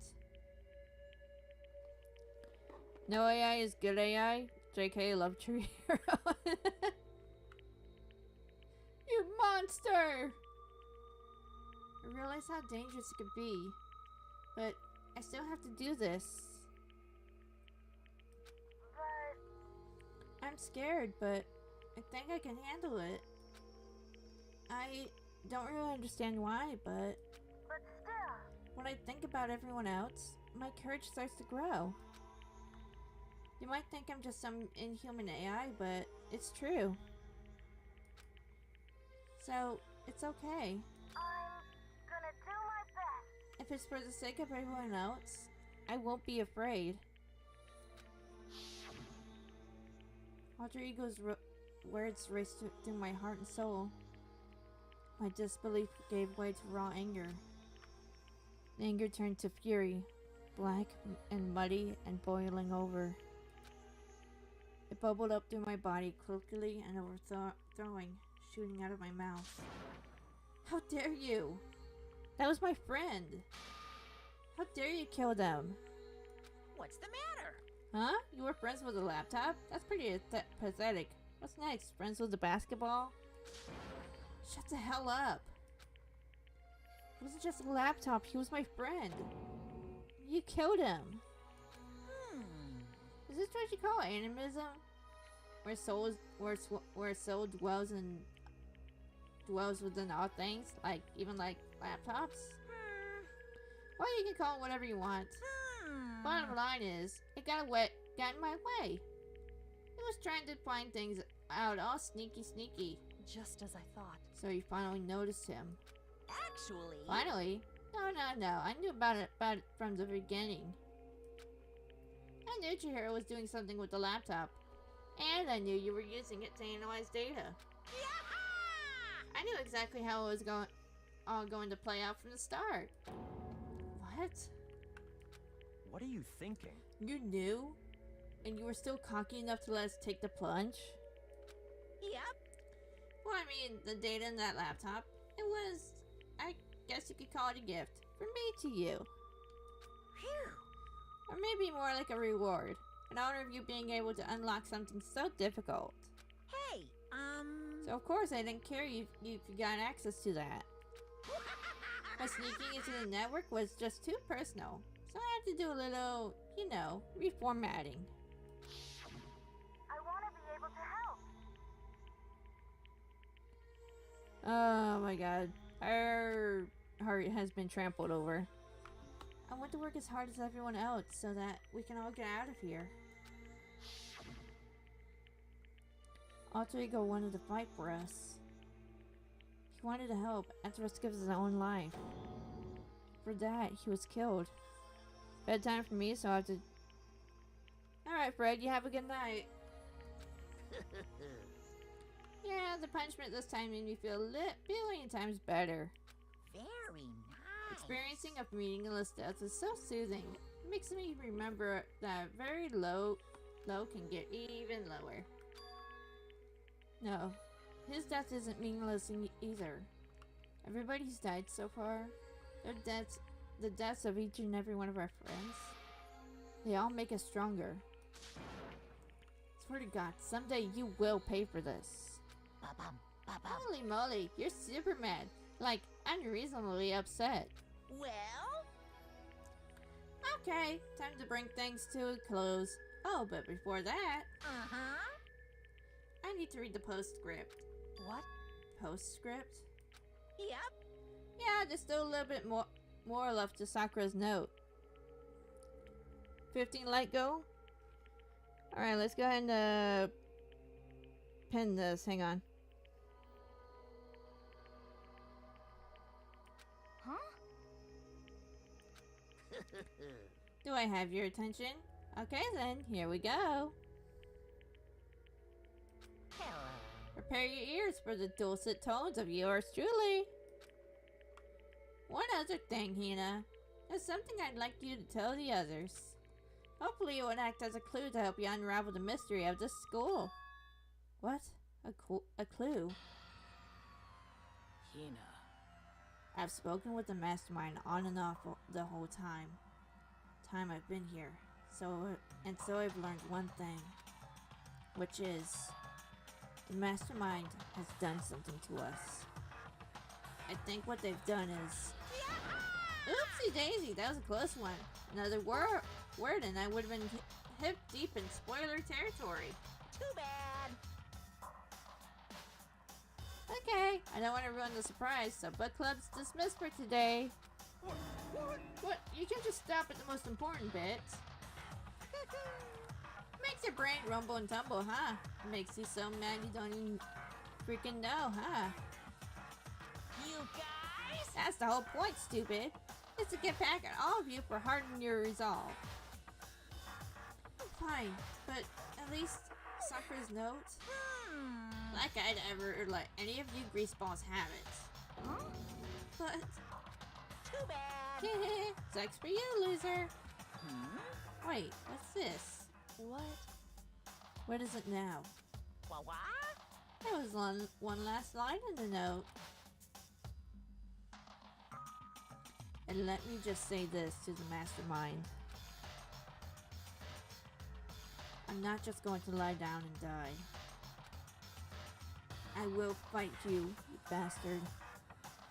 S1: No AI is good AI? JK, love tree hero. You monster! I realize how dangerous it could be. But I still have to do this. I'm scared, but I think I can handle it. I don't really understand why, but still, when I think about everyone else, my courage starts to grow. You might think I'm just some inhuman AI, but it's true. So, it's okay.
S5: I'm gonna do my best.
S1: If it's for the sake of everyone else, I won't be afraid. Alter Ego's words raced through my heart and soul. My disbelief gave way to raw anger. The anger turned to fury, black and muddy and boiling over. It bubbled up through my body quickly and overthrowing, shooting out of my mouth. How dare you? That was my friend. How dare you kill them?
S7: What's the matter?
S1: Huh? You were friends with a laptop? That's pretty pathetic. What's next? Friends with a basketball? Shut the hell up. It wasn't just a laptop. He was my friend. You killed him. Is this what you call animism? Where soul dwells within all things, like even like laptops? Well, you can call it whatever you want. Bottom line is, it got in my way. He was trying to find things out all sneaky.
S2: Just as I thought.
S1: So you finally noticed him.
S7: Actually...
S1: Finally? No. I knew about it from the beginning. I knew Chihiro was doing something with the laptop. And I knew you were using it to analyze data.
S7: Yaha!
S1: I knew exactly how it was all going to play out from the start. What?
S3: What are you thinking?
S1: You knew? And you were still cocky enough to let us take the plunge?
S7: Yep.
S1: Well, I mean, the data in that laptop, it was, I guess you could call it a gift. From me to you.
S7: Phew.
S1: Or maybe more like a reward. In honor of you being able to unlock something so difficult.
S7: Hey,
S1: So of course I didn't care if you got access to that. But sneaking into the network was just too personal. So I had to do a little, reformatting.
S2: I want to be able to help.
S1: Oh my god. Her heart has been trampled over. I want to work as hard as everyone else so that we can all get out of here. Alter Ego wanted to fight for us. He wanted to help at the risk of his own life. For that, he was killed. Bedtime for me, so I have to... Alright, Fred, you have a good night. Yeah, the punishment this time made me feel a billion times better.
S7: very nice.
S1: Experiencing a meaningless death is so soothing. It makes me remember that very low can get even lower. No, his death isn't meaningless either. Everybody who's died so far, the deaths of each and every one of our friends, they all make us stronger. Swear to God, someday you will pay for this.
S7: Ba-bum, ba-bum.
S1: Holy moly, you're super mad. Like, unreasonably upset.
S7: Well?
S1: Okay, time to bring things to a close. Oh, but before that,
S7: Uh-huh.
S1: I need to read the postscript.
S2: What?
S1: Postscript?
S7: Yep.
S1: Yeah, there's still a little bit more left to Sakura's note. 15 light go? Alright, let's go ahead and pin this. Hang on.
S2: Huh?
S1: Do I have your attention? Okay then, here we go.
S7: Hello.
S1: Prepare your ears for the dulcet tones of yours truly. One other thing, Hina. There's something I'd like you to tell the others. Hopefully it would act as a clue to help you unravel the mystery of this school. What? A clue?
S8: Hina.
S1: I've spoken with the mastermind on and off the whole time I've been here. So I've learned one thing, which is the mastermind has done something to us. I think what they've done is... Oopsie daisy, that was a close one. Another word and I would have been hip deep in spoiler territory.
S7: Too bad.
S1: Okay, I don't want to ruin the surprise, so book club's dismissed for today. What? You can just stop at the most important bits. Makes your brain rumble and tumble, huh? Makes you so mad you don't even freaking know, huh?
S7: You guys?
S1: That's the whole point, stupid. It's to get back at all of you for hardening your resolve. Fine, but at least Sakura's note? Like I'd ever let any of you greaseballs have it.
S7: Huh?
S1: But
S7: Too bad.
S1: sucks for you, loser.
S7: Hmm?
S1: Wait, what's this?
S2: What?
S1: What is it now?
S7: What?
S1: There was one last line in the note. And let me just say this to the mastermind. I'm not just going to lie down and die. I will fight you, you bastard.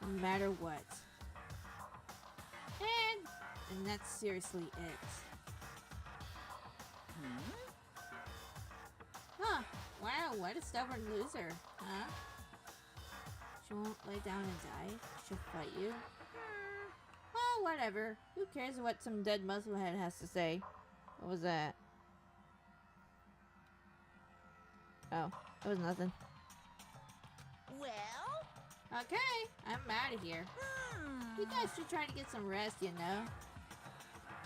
S1: No matter what. And that's seriously it. Huh. Wow, what a stubborn loser, huh? She won't lay down and die. She'll fight you. Oh, whatever. Who cares what some dead musclehead has to say? What was that? Oh, it was nothing.
S7: Well?
S1: Okay, I'm out of here. You guys should try to get some rest, you know?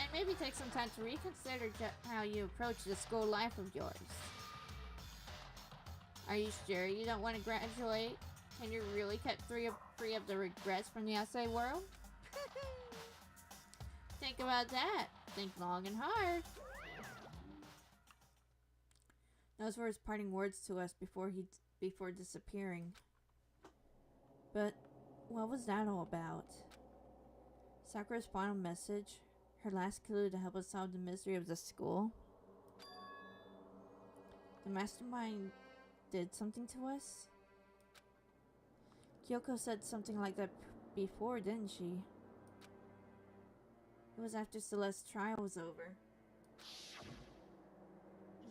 S1: And maybe take some time to reconsider how you approach this school life of yours. Are you sure you don't want to graduate? Can you really cut free of the regrets from the outside world? Think about that. Think long and hard. Those were his parting words to us before disappearing. But what was that all about? Sakura's final message? Her last clue to help us solve the mystery of the school? The mastermind did something to us? Kyoko said something like that before, didn't she? It was after Celeste's trial was over.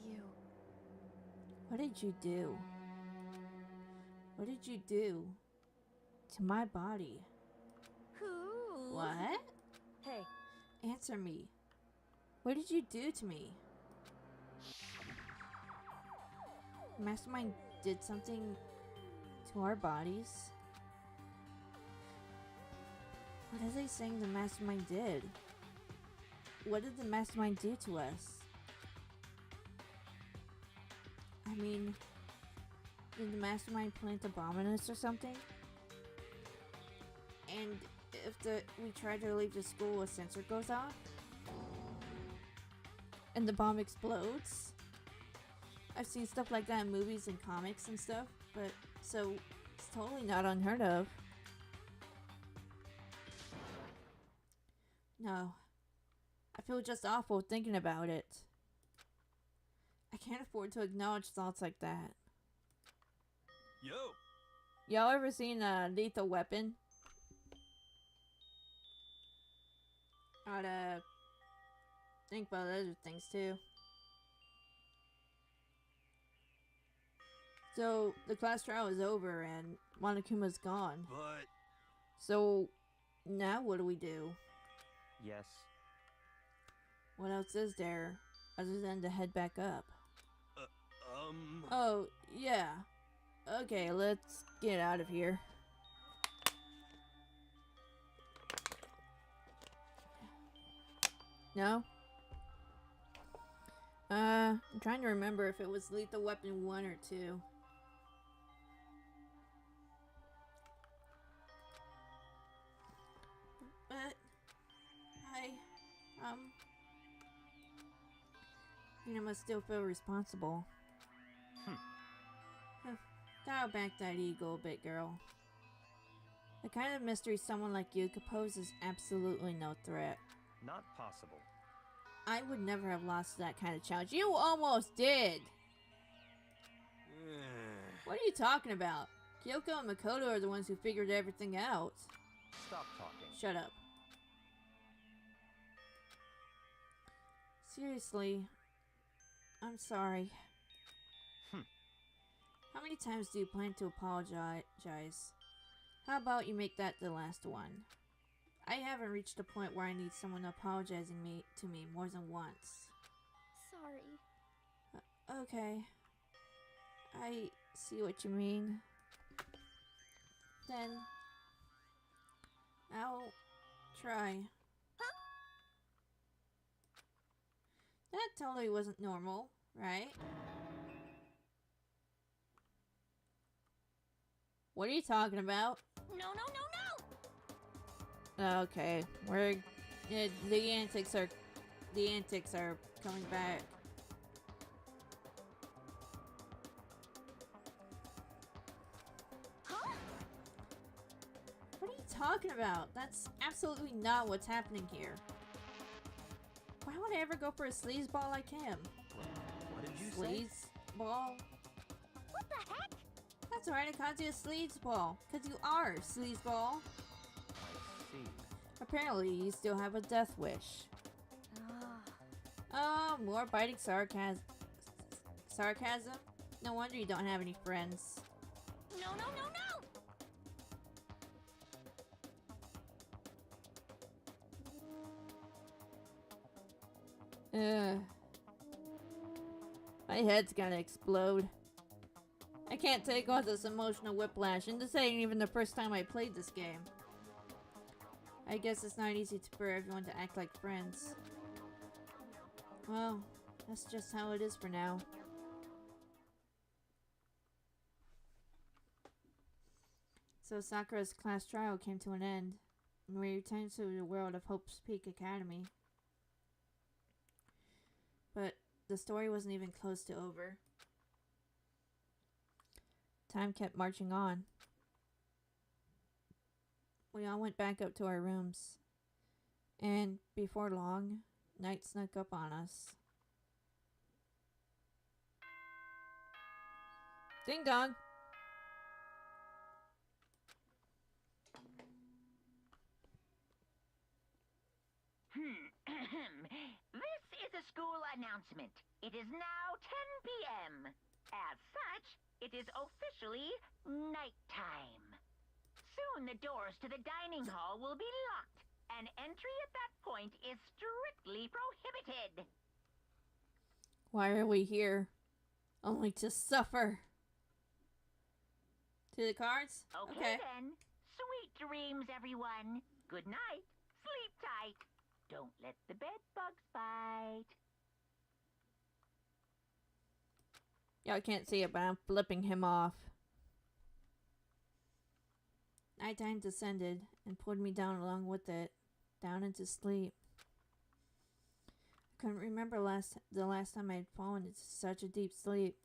S2: You.
S1: What did you do? What did you do to my body?
S7: Who?
S1: What?
S2: Hey,
S1: Answer me. What did you do to me? Mastermind did something to our bodies? What are they saying the mastermind did? What did the mastermind do to us? I mean, did the mastermind plant a bomb in us or something? And if we try to leave the school, a sensor goes off? And the bomb explodes? I've seen stuff like that in movies and comics and stuff, but so it's totally not unheard of. No. I feel just awful thinking about it. I can't afford to acknowledge thoughts like that.
S3: Yo!
S1: Y'all ever seen Lethal Weapon? I'd think about other things too. So the class trial is over and Monokuma's gone.
S3: But...
S1: So now what do we do?
S9: Yes.
S1: What else is there other than to head back up?
S3: Um...
S1: Oh, yeah. Okay, let's get out of here. No? I'm trying to remember if it was Lethal Weapon 1 or 2. But I must still feel responsible. Dial back that ego a bit, girl. The kind of mystery someone like you could pose is absolutely no threat.
S9: Not possible.
S1: I would never have lost that kind of challenge. You almost did! What are you talking about? Kyoko and Makoto are the ones who figured everything out.
S9: Stop talking.
S1: Shut up. Seriously, I'm sorry. How many times do you plan to apologize? How about you make that the last one? I haven't reached a point where I need someone apologizing to me more than once.
S5: Sorry.
S1: Okay. I see what you mean. Then I'll try. That totally wasn't normal, right? What are you talking about?
S5: No, no, no, no!
S1: Okay, the antics are coming back.
S5: Huh?
S1: What are you talking about? That's absolutely not what's happening here. Why would I ever go for a sleazeball like him?
S3: What did you say?
S1: Sleazeball?
S5: What the heck?
S1: That's right, I called you a sleazeball. Because you are a sleazeball.
S9: I see.
S1: Apparently, you still have a death wish. Oh, more biting sarcasm. Sarcasm? No wonder you don't have any friends.
S5: No, no, no, no!
S1: My head's gonna explode. I can't take all this emotional whiplash, and this ain't even the first time I played this game. I guess it's not easy for everyone to act like friends. Well, that's just how it is for now. So Sakura's class trial came to an end, and we returned to the world of Hope's Peak Academy. But the story wasn't even close to over. Time kept marching on. We all went back up to our rooms. And before long, night snuck up on us. Ding dong!
S7: This is a school announcement. It is now 10 p.m. As such, it is officially nighttime. Soon the doors to the dining hall will be locked, and entry at that point is strictly prohibited.
S1: Why are we here? Only to suffer. To the cards?
S7: Okay then. Sweet dreams, everyone. Good night. Sleep tight. Don't let the bed bugs bite.
S1: Y'all can't see it, but I'm flipping him off. Nighttime descended and pulled me down along with it, down into sleep. I couldn't remember the last time I had fallen into such a deep sleep.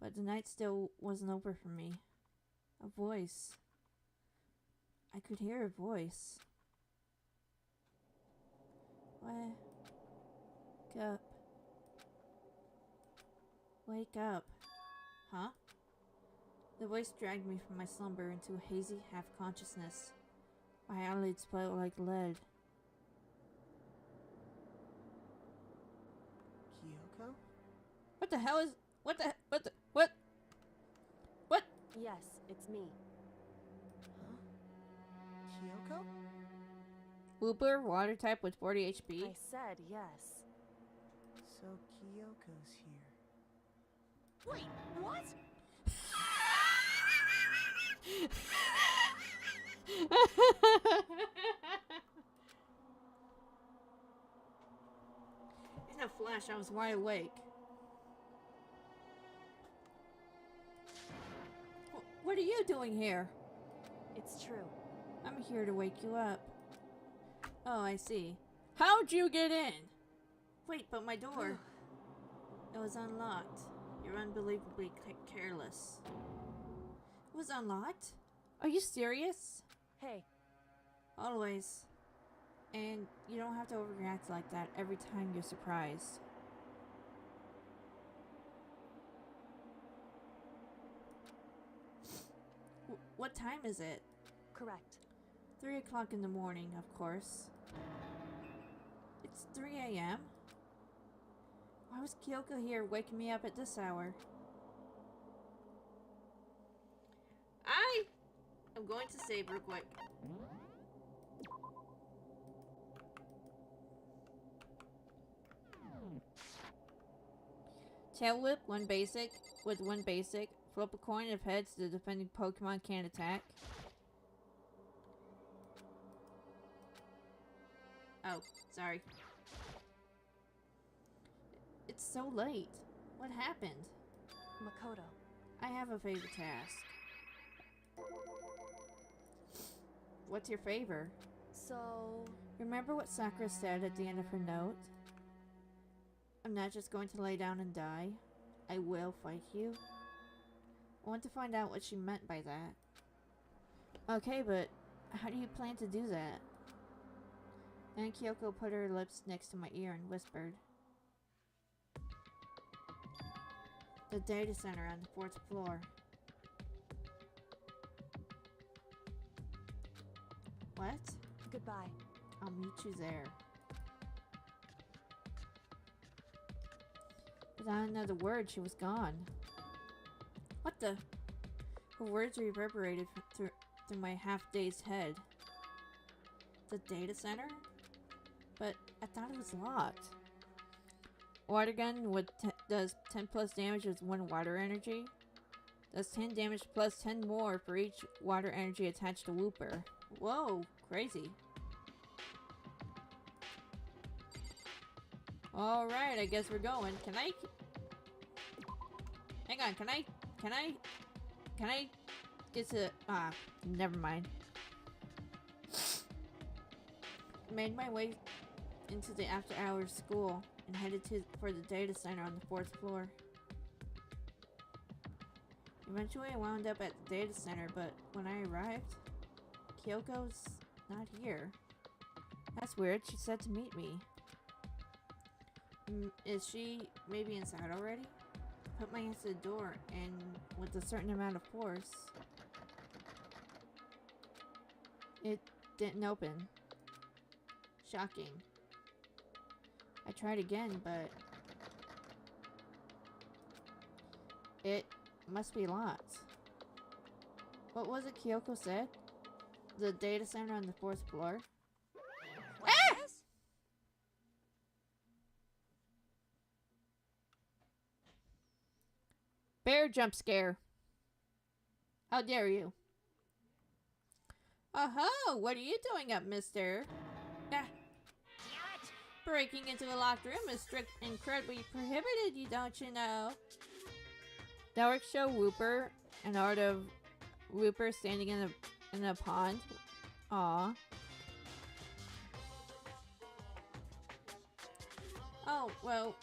S1: But the night still wasn't over for me. A voice. I could hear a voice. Wake up. Wake up. Huh? The voice dragged me from my slumber into a hazy half-consciousness. My eyelids felt like lead.
S6: Kyoko?
S1: What the hell is... What?
S2: Yes, it's me.
S6: Huh? Kyoko?
S1: Wooper, water type with 40 HP.
S2: I said yes.
S6: So Kyoko's here.
S5: Wait, what?
S1: In a flash, I was wide awake. What are you doing here?
S2: It's true.
S1: I'm here to wake you up. Oh, I see. How'd you get in? Wait, but my door. It was unlocked. You're unbelievably careless. It was unlocked? Are you serious?
S2: Hey,
S1: Always. And you don't have to overreact like that every time you're surprised. What time is it?
S2: correct.
S1: 3 o'clock in the morning, of course. It's 3 a.m.? Why was Kyoko here waking me up at this hour? I'm going to save real quick. Tail Whip, 1 basic. With 1 basic. Flip a coin if heads, the defending Pokemon can't attack. Oh, sorry. It's so late. What happened?
S2: Makoto.
S1: I have a favor to ask. what's your favor?
S2: So,
S1: Remember what Sakura said at the end of her note? I'm not just going to lay down and die. I will fight you. I want to find out what she meant by that. Okay, but how do you plan to do that? Then Kyoko put her lips next to my ear and whispered. The data center on the 4th floor. What?
S2: goodbye.
S1: I'll meet you there. Without another word, she was gone. What the? Her words reverberated through my half-dazed head. The data center? But I thought it was locked. Water gun does 10 plus damage with 1 water energy. Does 10 damage plus 10 more for each water energy attached to Whooper. Whoa, crazy. Alright, I guess we're going. Can I... Hang on, can I get to... never mind. Made my way into the after-hours school and headed for the data center on the 4th floor. Eventually I wound up at the data center, but when I arrived, Kyoko's not here. That's weird, she said to meet me. Is she maybe inside already? Put my hands to the door, and with a certain amount of force, it didn't open. Shocking. I tried again, but it must be locked. What was it Kyoko said? The data center on the 4th floor? Ah! Bear jump scare. How dare you? Oh-ho! What are you doing up, mister? Ah. Breaking into a locked room is incredibly prohibited, don't you know? Dark show Whooper, an art of Whooper standing in a pond. Aw. Oh, well,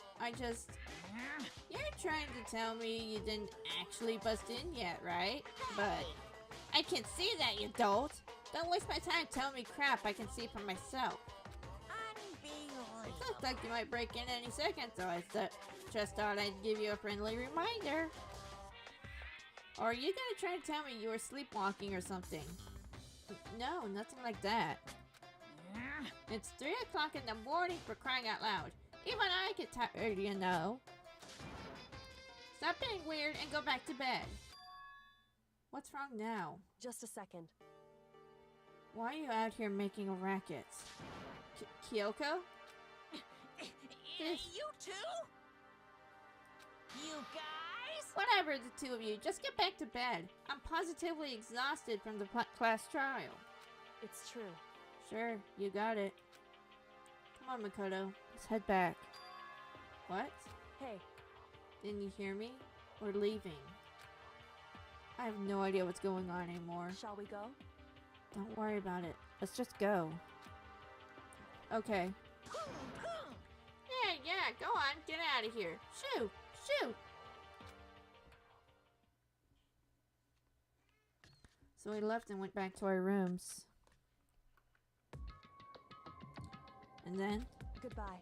S1: You're trying to tell me you didn't actually bust in yet, right? But I can see that you don't. Don't waste my time telling me crap I can see for myself. It looks like you might break in any second, so I just thought I'd give you a friendly reminder. Or are you gonna try to tell me you were sleepwalking or something? No, nothing like that. It's 3 o'clock in the morning, for crying out loud. Even I get tired, you know. Stop being weird and go back to bed. What's wrong now?
S2: Just a second.
S1: Why are you out here making a racket? Kyoko?
S7: You two? You guys?
S1: Whatever, the two of you. Just get back to bed. I'm positively exhausted from the class trial.
S2: It's true.
S1: Sure, you got it. Come on, Makoto. Let's head back. What?
S2: Hey.
S1: Didn't you hear me? We're leaving. I have no idea what's going on anymore.
S2: Shall we go?
S1: Don't worry about it. Let's just go. Okay. Yeah, go on. Get out of here. Shoo! Shoo! So we left and went back to our rooms. And then?
S2: Goodbye.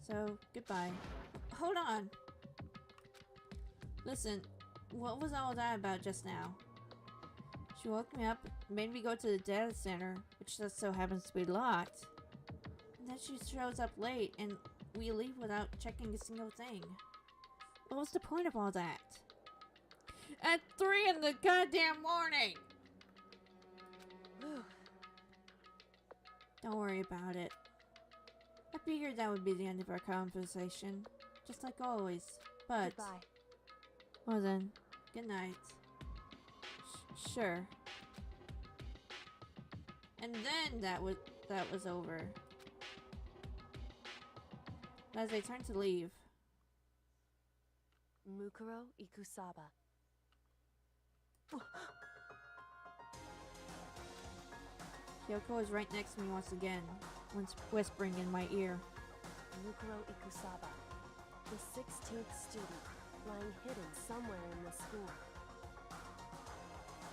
S1: So, goodbye. Hold on! Listen, what was all that about just now? She woke me up, made me go to the data center, which just so happens to be locked. And then she shows up late, and we leave without checking a single thing. What was the point of all that? At 3 in the goddamn morning! Don't worry about it. I figured that would be the end of our conversation, just like always. But
S2: goodbye.
S1: Well then, good night. Sure. And then that was over. As I turned to leave,
S2: Mukuro
S1: Kyoko is right next to me once again, whispering in my ear.
S2: Mukuro Ikusaba, the 16th student, lying hidden somewhere in the school.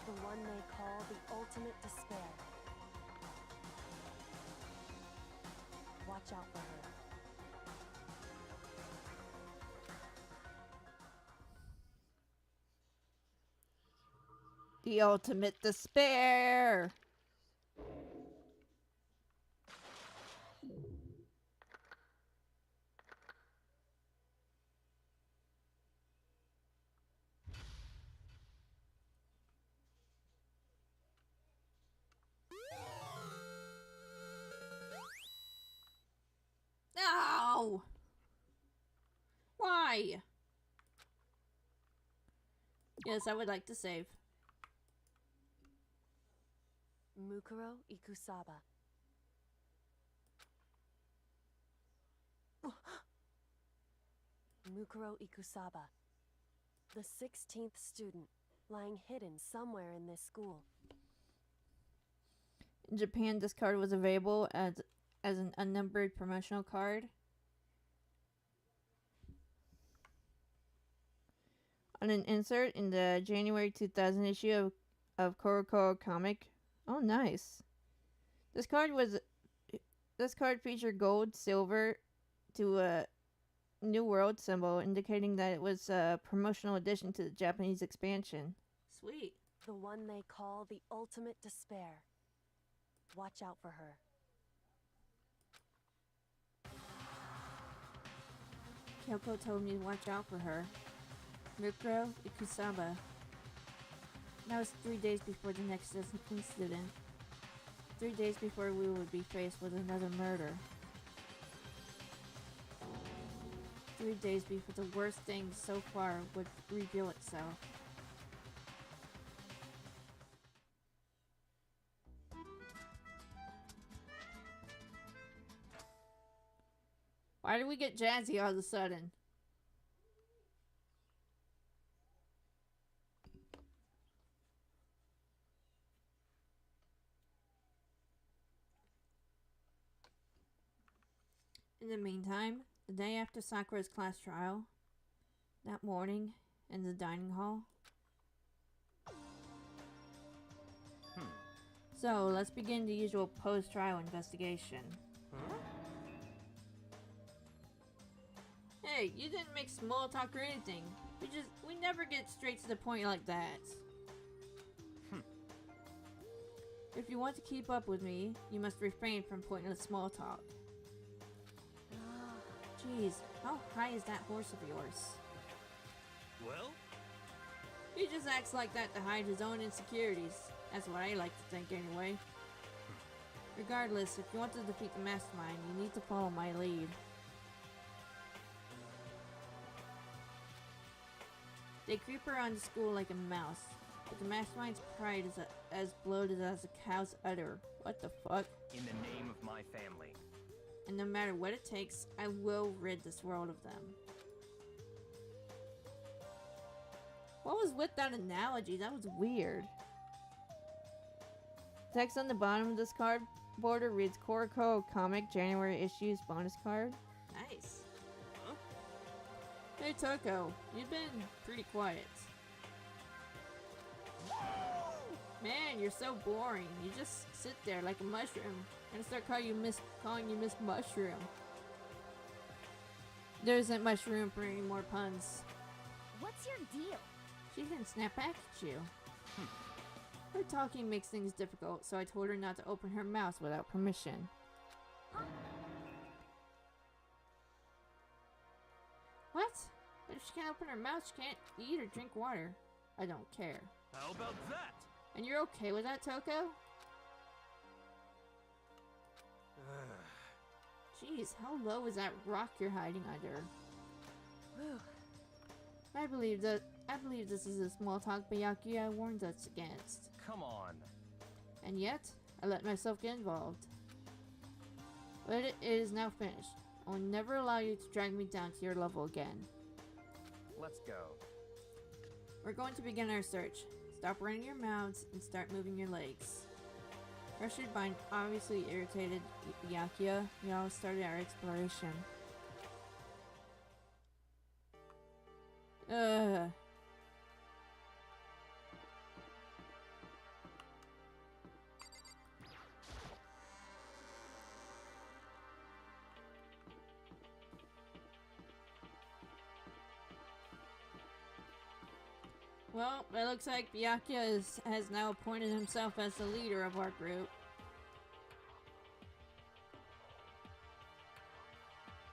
S2: The one they call the ultimate despair. Watch out for her.
S1: The ultimate despair! No! Why? Yes, I would like to save.
S2: Mukuro Ikusaba. Mukuro Ikusaba, the 16th student, lying hidden somewhere in this school.
S1: In Japan, this card was available as an unnumbered promotional card. On an insert in the January 2000 issue of Kuro comic. Oh, nice. This card featured gold, silver to a New World symbol, indicating that it was a promotional addition to the Japanese expansion. Sweet.
S2: The one they call the ultimate despair. Watch out for her.
S1: Kyoko told me to watch out for her. Mukuro Ikusaba. That was 3 days before the next incident. 3 days before we would be faced with another murder. 3 days before the worst thing so far would reveal itself. Why did we get jazzy all of a sudden? In the meantime, the day after Sakura's class trial, that morning, in the dining hall. So, let's begin the usual post-trial investigation. Hey, you didn't make small talk or anything. We never get straight to the point like that. If you want to keep up with me, you must refrain from pointless small talk. Jeez, how high is that horse of yours?
S4: Well?
S1: He just acts like that to hide his own insecurities. That's what I like to think anyway. Regardless, if you want to defeat the mastermind, you need to follow my lead. They creep around the school like a mouse, but the mastermind's pride is as bloated as a cow's udder. What the fuck?
S4: In the name of my family.
S1: And no matter what it takes, I will rid this world of them. What was with that analogy? That was weird. Text on the bottom of this card border reads Kuro comic January issues bonus card. Nice.
S4: Huh?
S1: Hey Toko, you've been pretty quiet. Man, you're so boring. You just sit there like a mushroom and start calling you Miss Mushroom. There isn't much room for any more puns.
S5: What's your deal?
S1: She didn't snap back at you. Her talking makes things difficult, so I told her not to open her mouth without permission.
S5: Huh?
S1: What? But if she can't open her mouth, she can't eat or drink water. I don't care.
S4: How about that?
S1: And you're okay with that, Toko? Jeez, how low is that rock you're hiding under?
S2: Whew.
S1: I believe this is a small talk Byakuya warned us against.
S4: Come on.
S1: And yet, I let myself get involved. But it is now finished. I will never allow you to drag me down to your level again.
S4: Let's go.
S1: We're going to begin our search. Stop running your mouths and start moving your legs. Pressured by an obviously irritated Byakuya, we all started our exploration. Ugh. Well, it looks like Byakuya has now appointed himself as the leader of our group.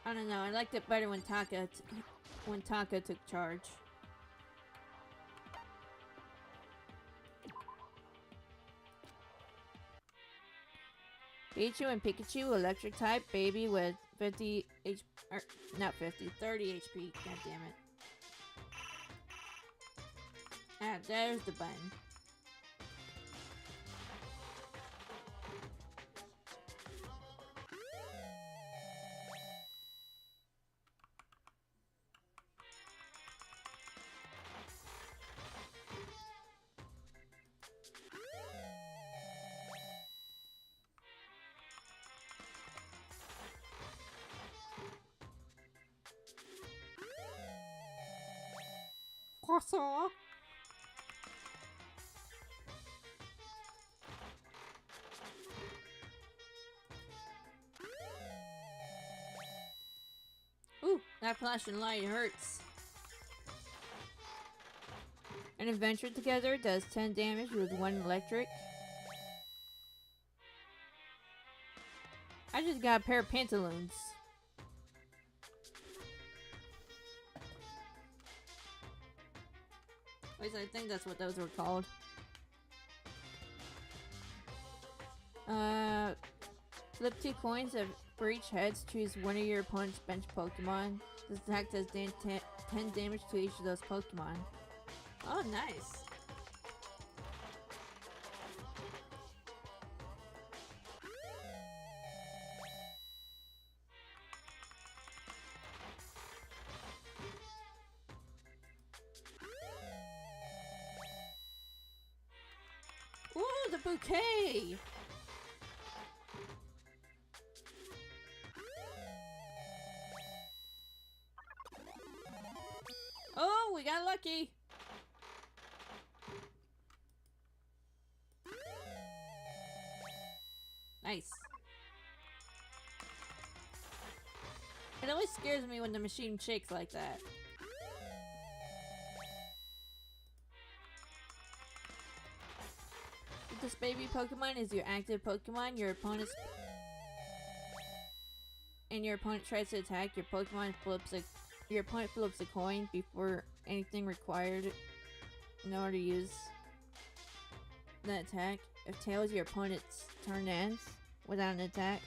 S1: I don't know, I liked it better when Taka took charge. Pichu and Pikachu, electric type, baby with 50 HP, not 50, 30 HP, god damn it. Ah, there's the button. Croissant. Ooh, that flashing light hurts. An adventure together does 10 damage with 1 electric. I just got a pair of pantaloons. At least I think that's what those were called. Flip 2 coins for each heads. Choose one of your opponent's bench Pokemon. This attack does 10 damage to each of those Pokemon. Oh, nice. Ooh, the bouquet! Oh, we got lucky! Nice. It always scares me when the machine shakes like that. This baby Pokemon is your active Pokemon. Your opponent tries to attack. Your opponent flips a coin before anything required in order to use the attack. If tails, your opponent's turn ends without an attack.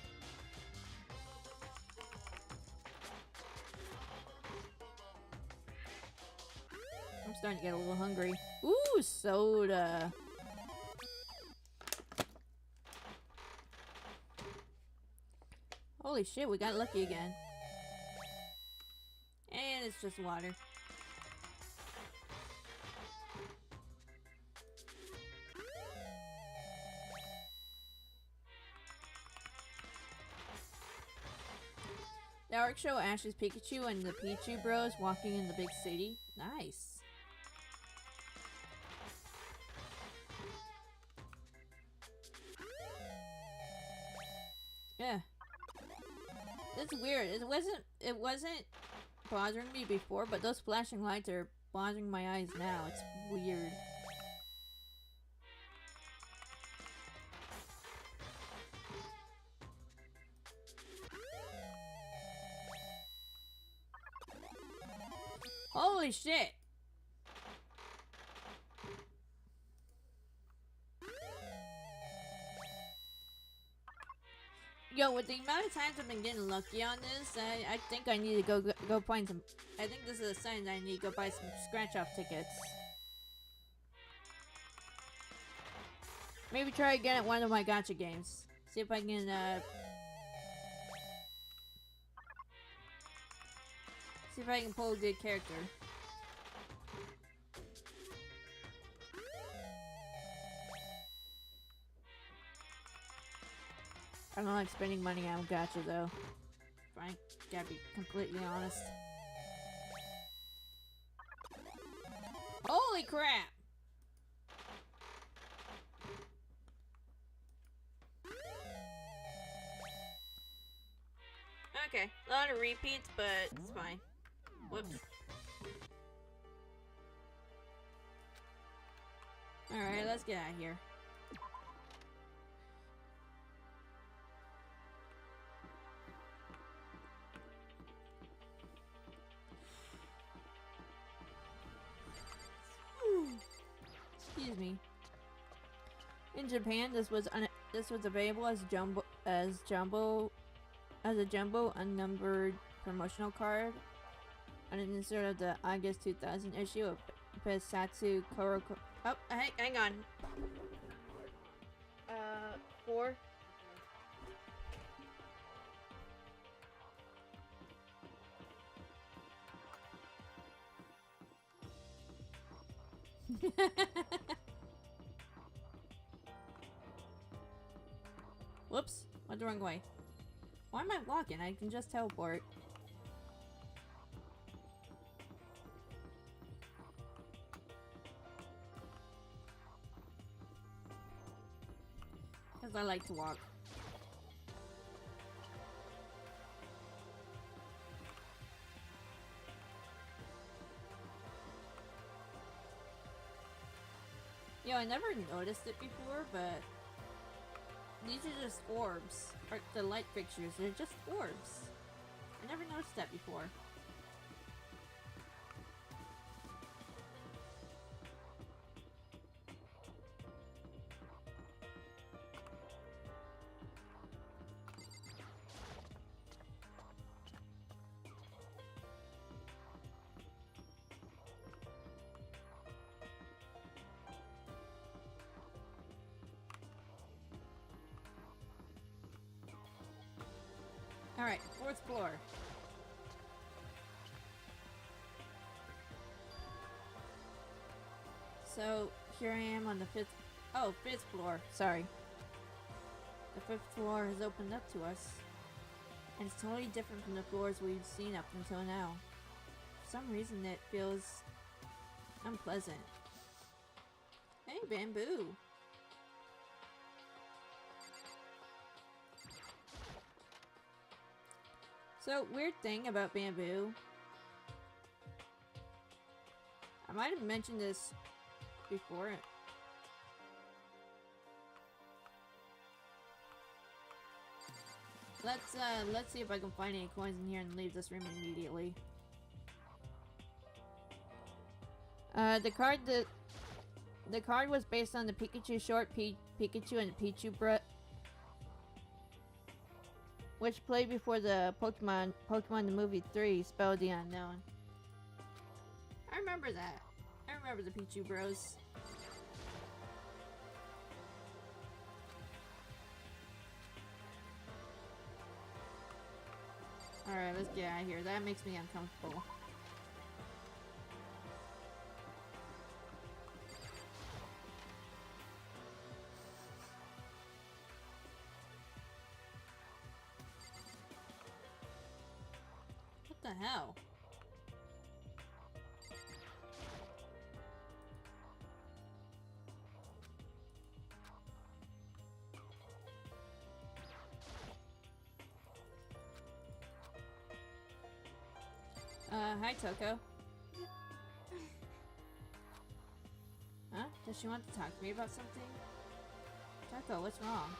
S1: I'm starting to get a little hungry. Ooh, soda. Holy shit, we got lucky again. And it's just water. The arc show Ash's Pikachu and the Pichu Bros walking in the big city. Nice. Yeah. It's weird. It wasn't bothering me before, but those flashing lights are bothering my eyes now. It's weird. Holy shit! Yo, with the amount of times I've been getting lucky on this, I think I need to go find some. I think this is a sign that I need to go buy some scratch-off tickets. Maybe try again at one of my gacha games. See if I can see if I can pull a good character. I don't like spending money on gacha though. If I gotta be completely honest. Holy crap! Okay, a lot of repeats, but it's fine. Whoops. Alright, let's get out of here. Excuse me. In Japan, this was available as a jumbo unnumbered promotional card on an insert of the August 2000 issue of Pesatsu Kuro. Oh, hey, hang on. 4. Whoops, went the wrong way. Why am I walking? I can just teleport. Because I like to walk. Yo, I never noticed it before, but these are just orbs. Or the light fixtures, they're just orbs. I never noticed that before. Alright, 4th floor. So, here I am on the 5th floor, sorry. The 5th floor has opened up to us. And it's totally different from the floors we've seen up until now. For some reason it feels unpleasant. Hey, bamboo! So, weird thing about bamboo. I might have mentioned this before. Let's see if I can find any coins in here and leave this room immediately. The card was based on the Pikachu short Pikachu and Pichu which played before the Pokemon the Movie 3, Spell of the Unknown. I remember that. I remember the Pichu Bros. Alright, let's get out of here. That makes me uncomfortable. What the hell? Hi, Toko. Huh? Does she want to talk to me about something? Toko, what's wrong?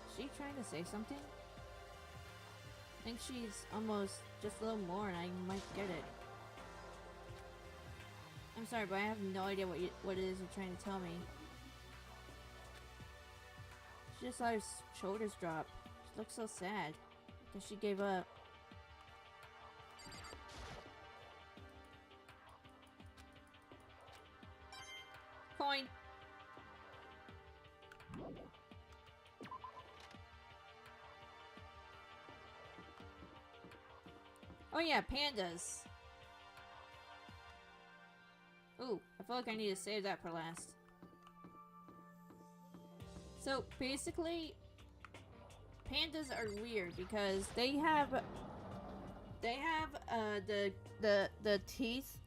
S1: Is she trying to say something? I think she's almost just a little more and I might get it. I'm sorry, but I have no idea what it is you're trying to tell me. She just saw her shoulders drop. She looks so sad. Because she gave up. Coin! Oh yeah, pandas! Ooh, I feel like I need to save that for last. So basically, pandas are weird because they have the teeth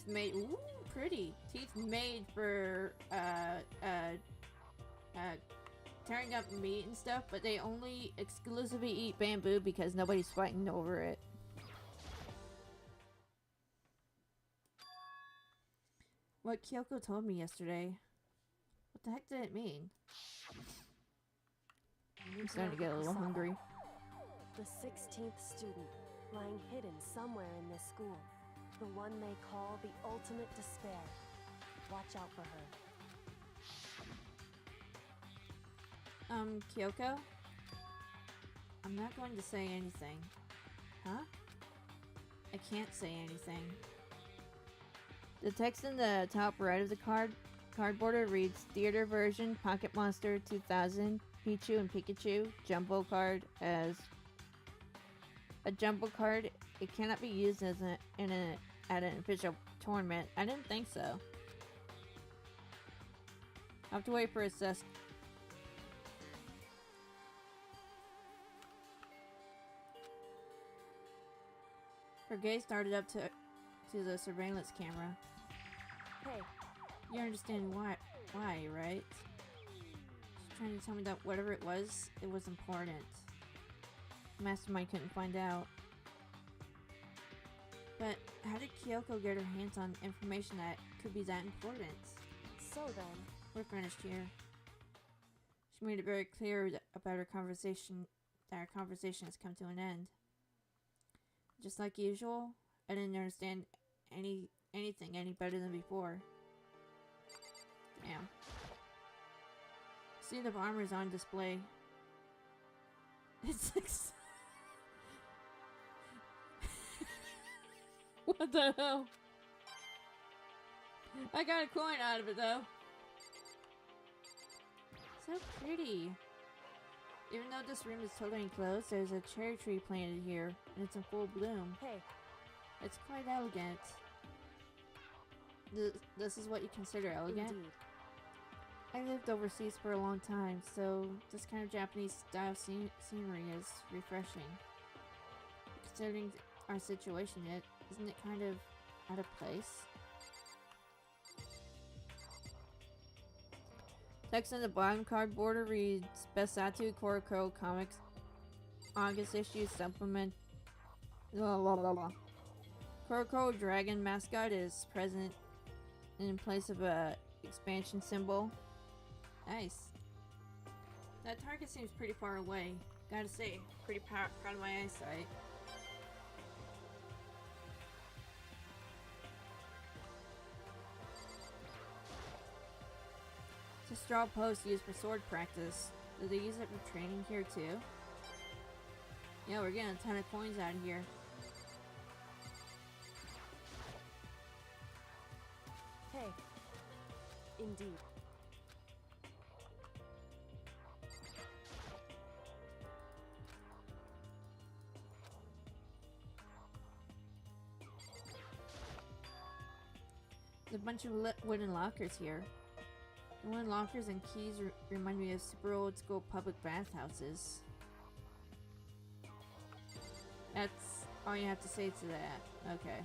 S1: made, ooh, pretty teeth made for tearing up meat and stuff, but they only exclusively eat bamboo because nobody's fighting over it. What Kyoko told me yesterday. What the heck did it mean? I'm starting to get a little hungry.
S2: The 16th student, lying hidden somewhere in this school. The one they call the ultimate despair. Watch out for her.
S1: Kyoko? I'm not going to say anything. Huh? I can't say anything. The text in the top right of the cardboard reads Theater version Pocket Monster 2000 Pichu and Pikachu jumbo card as a jumbo card. It cannot be used as at an official tournament. I didn't think so. I'll have to wait for assess. Her gaze started up to the surveillance camera.
S2: Hey,
S1: you understand why, right? She's trying to tell me that whatever it was important. Mastermind couldn't find out. But how did Kyoko get her hands on information that could be that important?
S2: So then,
S1: we're finished here. She made it very clear about her conversation that our conversation has come to an end. Just like usual, I didn't understand anything any better than before. Damn. See, the armor is on display. It's like what the hell? I got a coin out of it though. So pretty. Even though this room is totally enclosed, there's a cherry tree planted here, and it's in full bloom.
S2: Hey.
S1: It's quite elegant. This is what you consider elegant?
S2: Indeed.
S1: I lived overseas for a long time, so this kind of Japanese style scenery is refreshing. Considering our situation, isn't it kind of out of place? Text on the bottom card border reads Besatu Kuro Comics August issue supplement. Kuro dragon mascot is present in place of a expansion symbol. Nice. That target seems pretty far away. Gotta say, pretty proud of my eyesight. It's a straw post used for sword practice. Do they use it for training here too? Yeah, we're getting a ton of coins out of here.
S2: Hey. Indeed.
S1: There's a bunch of wooden lockers here. The wooden lockers and keys remind me of super old school public bathhouses. That's all you have to say to that. Okay.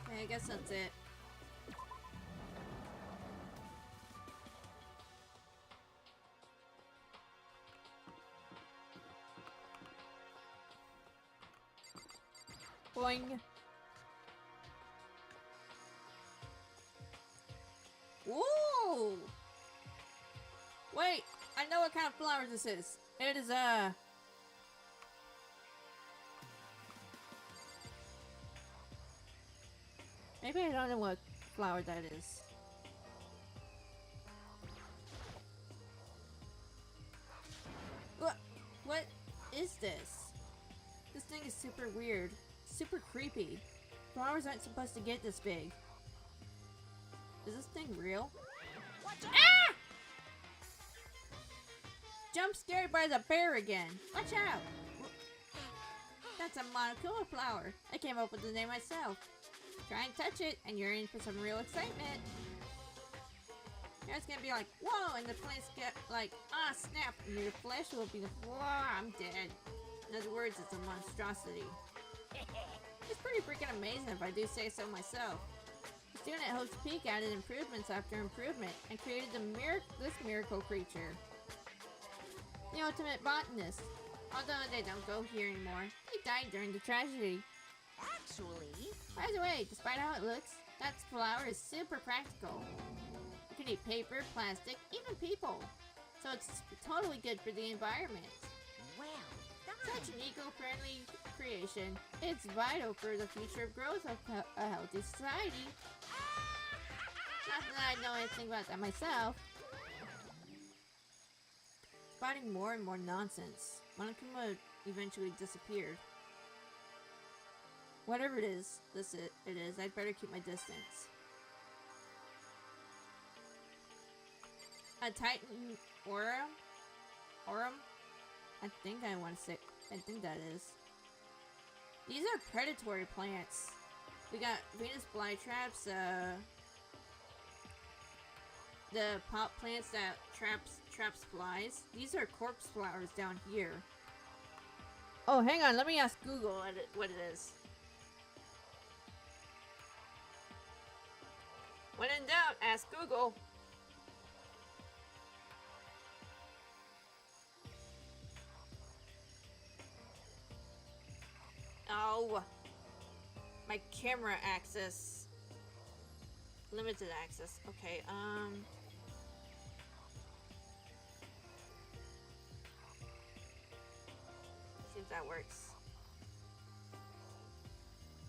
S1: Okay, I guess that's it. Boing. Ooh! Wait, I know what kind of flower this is. It is maybe I don't know what flower that is. What is this? This thing is super weird. Super creepy. Flowers aren't supposed to get this big. Is this thing real? Ah! jump scared by the bear again. Watch out. That's a monokuma flower. I came up with the name myself. Try and touch it, and you're in for some real excitement. It's gonna be like, whoa, and the plants get like, ah, snap, and your flesh will be, whoa, I'm dead. In other words, it's a monstrosity. It's pretty freaking amazing if I do say so myself. The student at Hope's Peak added improvements after improvement and created this miracle creature. The ultimate botanist. Although they don't go here anymore, they died during the tragedy.
S7: Actually,
S1: By the way, despite how it looks, that flower is super practical. You can eat paper, plastic, even people. So it's totally good for the environment.
S7: well
S1: Such an eco-friendly creation. It's vital for the future growth of a healthy society. Not that I know anything about that myself. Spotting more and more nonsense. Monokuma eventually disappeared. Whatever it is, I'd better keep my distance. A Titan Aurum? I think that is. These are predatory plants. We got Venus flytraps, the pot plants that traps flies. These are corpse flowers down here. Oh, hang on, let me ask Google what it is. When in doubt, ask Google. Oh, my camera access. Limited access. Okay, see if that works.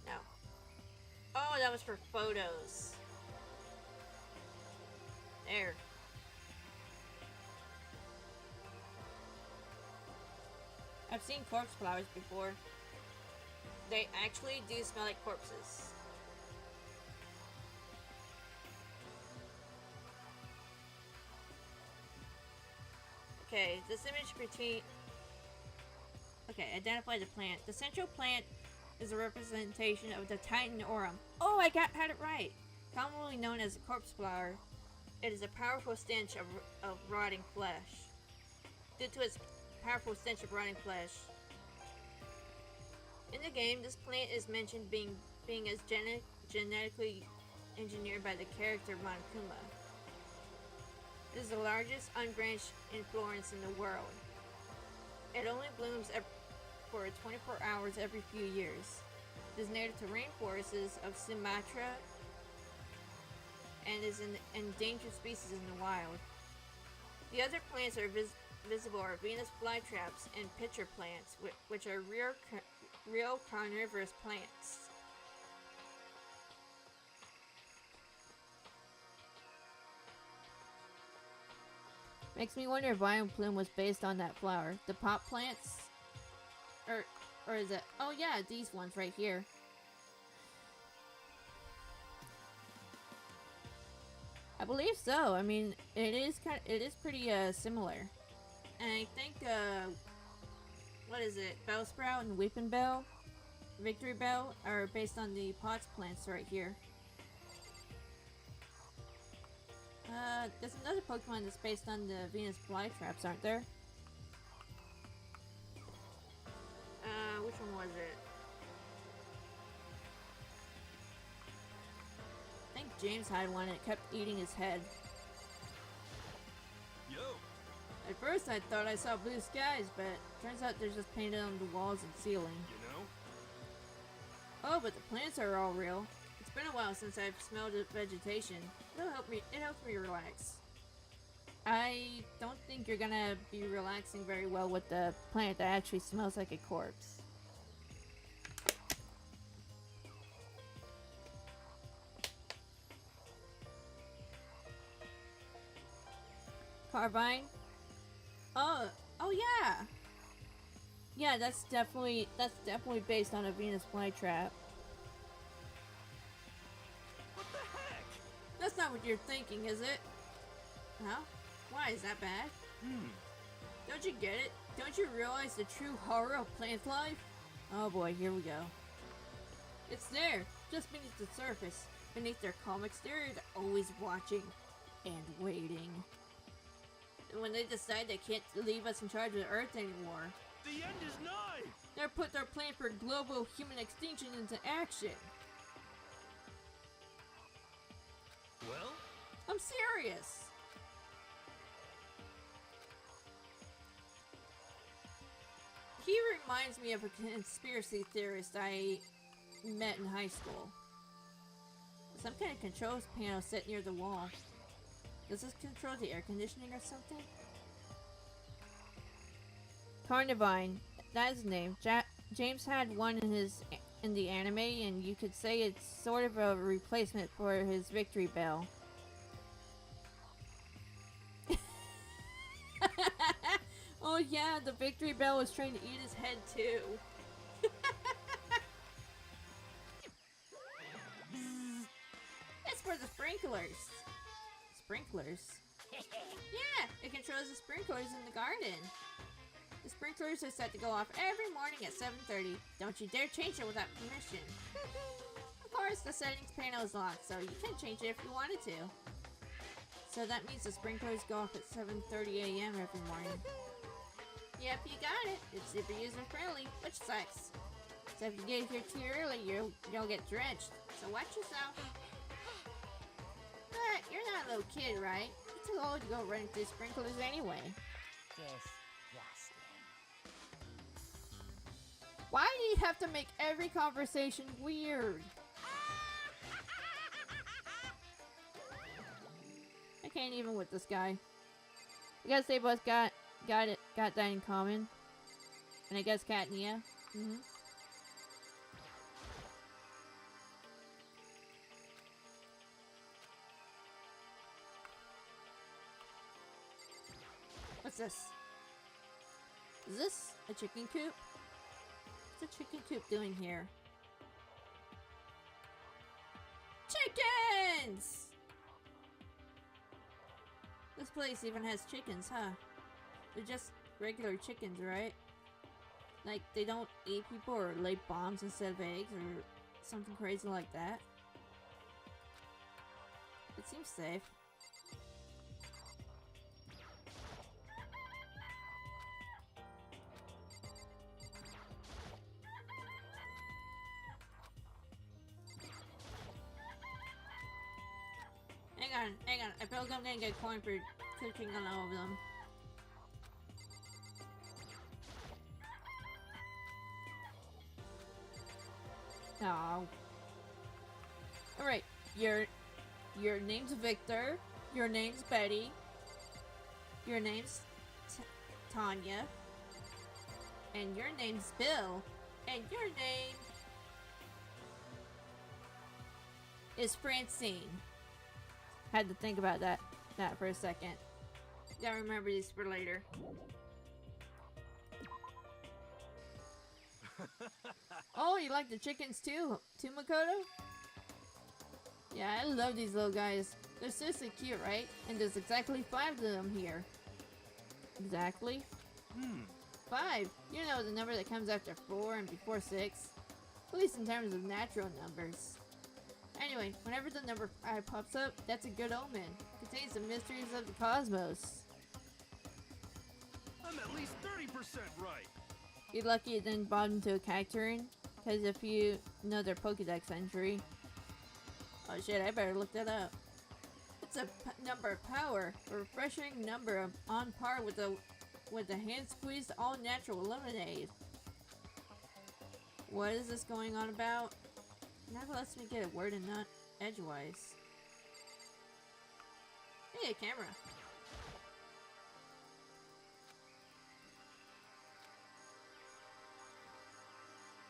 S1: No. Oh, that was for photos. There. I've seen corpse flowers before. They actually do smell like corpses. Okay, this image between... Okay, identify the plant. The central plant is a representation of the Titan Aurum. Oh, I had it right! Commonly known as a corpse flower, it is a powerful stench of rotting flesh. Due to its powerful stench of rotting flesh, in the game, this plant is mentioned being as genetically engineered by the character Monokuma. It is the largest unbranched inflorescence in the world. It only blooms for 24 hours every few years. It is native to rainforests of Sumatra and is an endangered species in the wild. The other plants are visible are Venus flytraps and pitcher plants, which are real carnivorous plants. Makes me wonder if Vion Plume was based on that flower. The pot plants? Or is it? Oh yeah, these ones right here. I believe so. I mean, it is pretty similar. And I think what is it? Bellsprout and Weeping Bell, Victory Bell are based on the pots plants right here. There's another Pokemon that's based on the Venus flytraps, aren't there? Which one was it? I think James had one and it kept eating his head.
S3: Yo!
S1: At first I thought I saw blue skies, but turns out they're just painted on the walls and ceiling.
S3: You know?
S1: Oh, but the plants are all real. It's been a while since I've smelled the vegetation. It helps me relax. I don't think you're gonna be relaxing very well with the plant that actually smells like a corpse. Carbine? Oh yeah! Yeah, that's definitely based on a Venus flytrap.
S3: What the heck?
S1: That's not what you're thinking, is it? Huh? Why, is that bad? Don't you get it? Don't you realize the true horror of plant life? Oh boy, here we go. It's there, just beneath the surface. Beneath their calm exterior, they're always watching and waiting. And when they decide they can't leave us in charge of Earth anymore,
S3: The end is nigh!
S1: they put their plan for global human extinction into action.
S3: Well?
S1: I'm serious. He reminds me of a conspiracy theorist I met in high school. Some kind of controls panel set near the wall. Does this control the air conditioning or something? Carnivine, that's his name. James had one in the anime, and you could say it's sort of a replacement for his victory bell. Oh yeah, the victory bell was trying to eat his head too. It's for the sprinklers. Sprinklers? Yeah, it controls the sprinklers in the garden. The sprinklers are set to go off every morning at 7:30. Don't you dare change it without permission. Of course, the settings panel is locked, so you can change it if you wanted to. So that means the sprinklers go off at 7:30 a.m. every morning. Yep, you got it. It's super user-friendly, which sucks. So if you get here too early, you'll get drenched. So watch yourself. But you're not a little kid, right? You're too old to go running through sprinklers anyway.
S7: Disgusting.
S1: Why do you have to make every conversation weird? I can't even with this guy. I guess they both got that in common. And I guess Kat and Nia. What's this? Is this a chicken coop? What's a chicken coop doing here? Chickens! This place even has chickens, huh? They're just regular chickens, right? Like, they don't eat people or lay bombs instead of eggs or something crazy like that. It seems safe. Hang on. I feel like I'm gonna get coin for clicking on all of them. No. Alright, your name's Victor, your name's Betty, your name's Tanya, and your name's Bill, and your name is Francine. Had to think about that for a second. Gotta remember these for later. Oh, you like the chickens too, Makoto? Yeah, I love these little guys. They're seriously cute, right? And there's exactly 5 of them here. Exactly? 5. You know, the number that comes after 4 and before 6. At least in terms of natural numbers. Anyway, whenever the number 5 pops up, that's a good omen. It contains the mysteries of the cosmos.
S3: I'm at least 30% right.
S1: You're lucky it didn't bottom into a cacturine, because if you know their Pokédex entry... Oh shit, I better look that up. It's a number of power, a refreshing number on par with the hand-squeezed all-natural lemonade. What is this going on about? Never lets me get a word in not edgewise. Hey, a camera.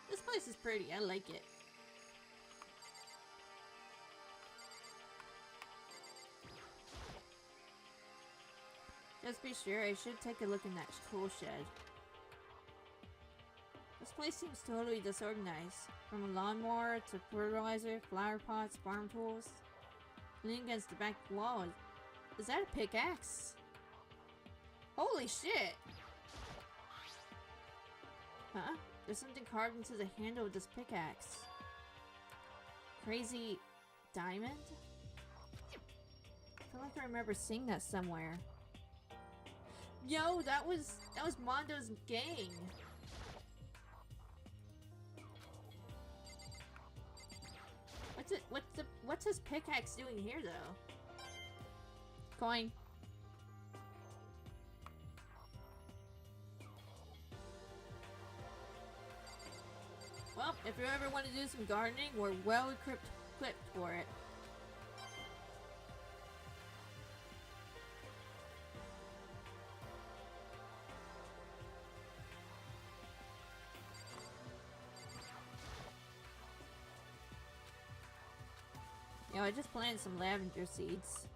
S1: This place is pretty, I like it. Just be sure, I should take a look in that tool shed. This place seems totally disorganized. From a lawnmower to fertilizer, flower pots, farm tools. Leaning against the back wall. Is that a pickaxe? Holy shit! Huh? There's something carved into the handle of this pickaxe. Crazy diamond? I feel like I remember seeing that somewhere. Yo, that was Mondo's gang. What's his pickaxe doing here though? Coin. Well, if you ever want to do some gardening, we're well equipped for it. You know, I just planted some lavender seeds.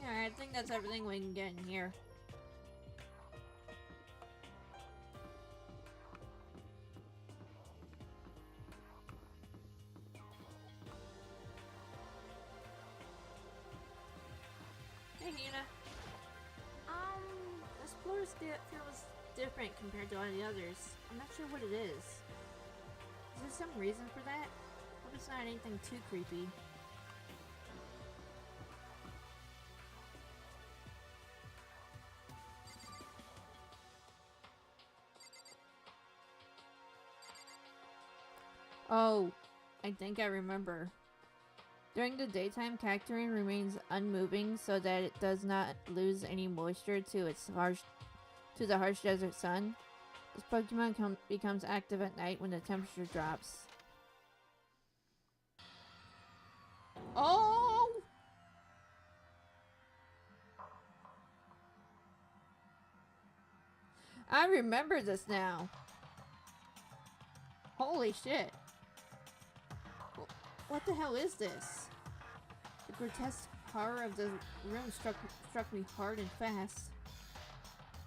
S1: Yeah, I think that's everything we can get in here. Hey, Hina. This floor feels different compared to all the others. I'm not sure what it is. Is there some reason for that? Hope it's not anything too creepy. Oh, I think I remember. During the daytime, Cacturine remains unmoving so that it does not lose any moisture to the harsh desert sun. This Pokemon becomes active at night when the temperature drops. Oh! I remember this now. Holy shit. What the hell is this? The grotesque horror of the room struck me hard and fast.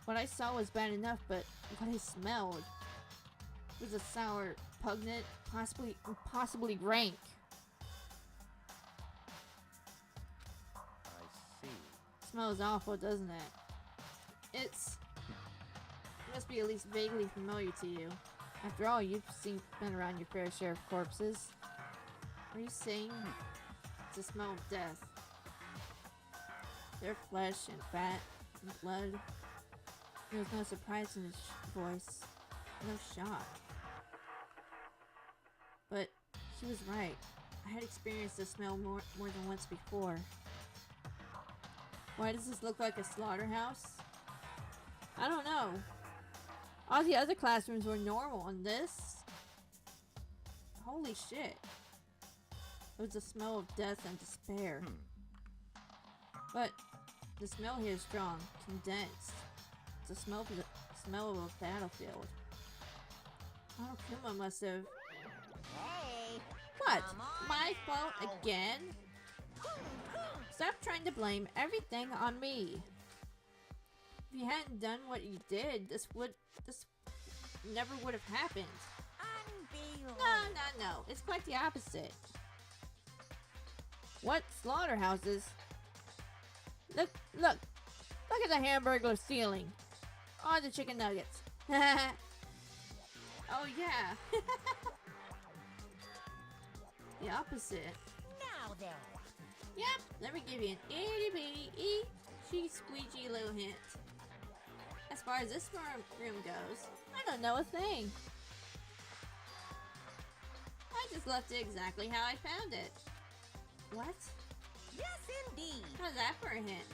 S1: What I saw was bad enough, but what I smelled was a sour, pungent, possibly rank.
S9: I see.
S1: Smells awful, doesn't it? It must be at least vaguely familiar to you. After all, you've been around your fair share of corpses. Are you saying it's a smell of death? Their flesh and fat and blood. There was no surprise in his voice. No shock. But she was right. I had experienced this smell more than once before. Why does this look like a slaughterhouse? I don't know. All the other classrooms were normal, and this... Holy shit. It was the smell of death and despair. But the smell here is strong, condensed. It's the smell of a battlefield. Kuma must have...
S7: Hey!
S1: What?
S7: Come on
S1: My
S7: now.
S1: fault again? Stop trying to blame everything on me. If you hadn't done what you did, this never would have happened.
S7: Unbelievable.
S1: No. It's quite the opposite. What slaughterhouses? Look at the hamburger ceiling. Oh, the chicken nuggets. Oh yeah. The opposite.
S7: Now then.
S1: Yep, let me give you an itty bitty squeegee little hint. As far as this room goes, I don't know a thing. I just left it exactly how I found it. What?
S7: Yes, indeed.
S1: How's that for a hint?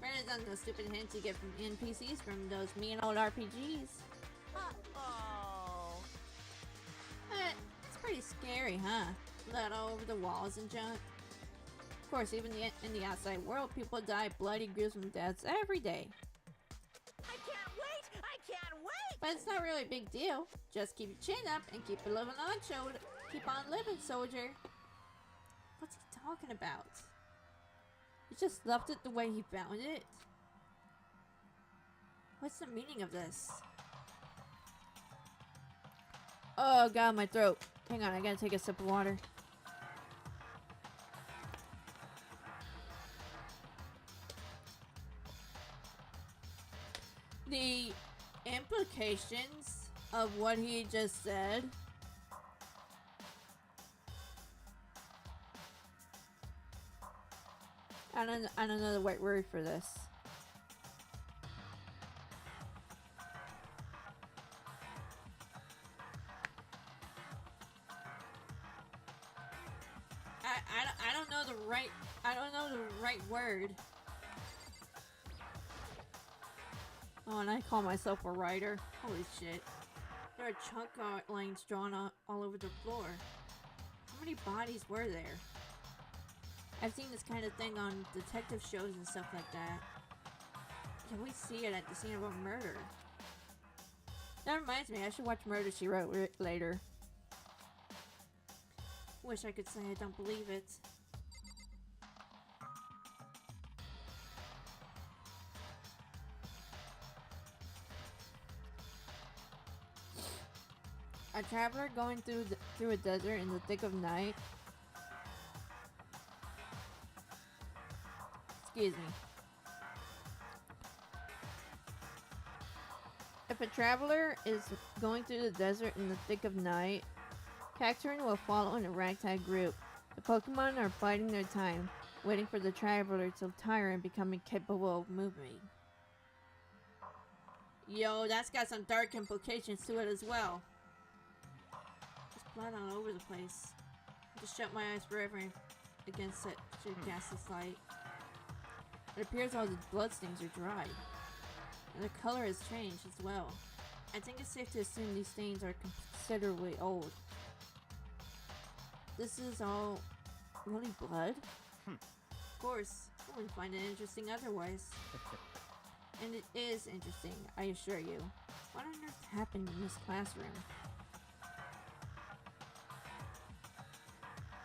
S1: Brandon's on those stupid hints you get from NPCs from those mean old RPGs.
S7: Uh-oh.
S1: But it's pretty scary, huh? Blood all over the walls and junk. Of course, even in the outside world, people die bloody, gruesome deaths every day.
S7: I can't wait! I can't wait!
S1: But it's not really a big deal. Just keep your chin up and keep it living on, shoulder. Keep on living, soldier. What's he talking about? He just left it the way he found it. What's the meaning of this? Oh god, my throat. Hang on, I gotta take a sip of water. implications of what he just said. I don't know the right word for this. I don't know the right word. Oh, and I call myself a writer. Holy shit. There are chunk lines drawn all over the floor. How many bodies were there? I've seen this kind of thing on detective shows and stuff like that. Can we see it at the scene of a murder? That reminds me, I should watch Murder, She Wrote later. Wish I could say I don't believe it. A traveler going through a desert in the thick of night. Excuse me. If a traveler is going through the desert in the thick of night, Cacturne will follow in a ragtag group. The Pokemon are biding their time, waiting for the traveler to tire and become incapable of moving. Yo, that's got some dark implications to it as well. There's blood all over the place. I just shut my eyes forever against such a ghastly sight. It appears all the blood stains are dried, and the color has changed as well. I think it's safe to assume these stains are considerably old. This is all really blood? Of course, I wouldn't find it interesting otherwise. And it is interesting, I assure you. What on earth happened in this classroom?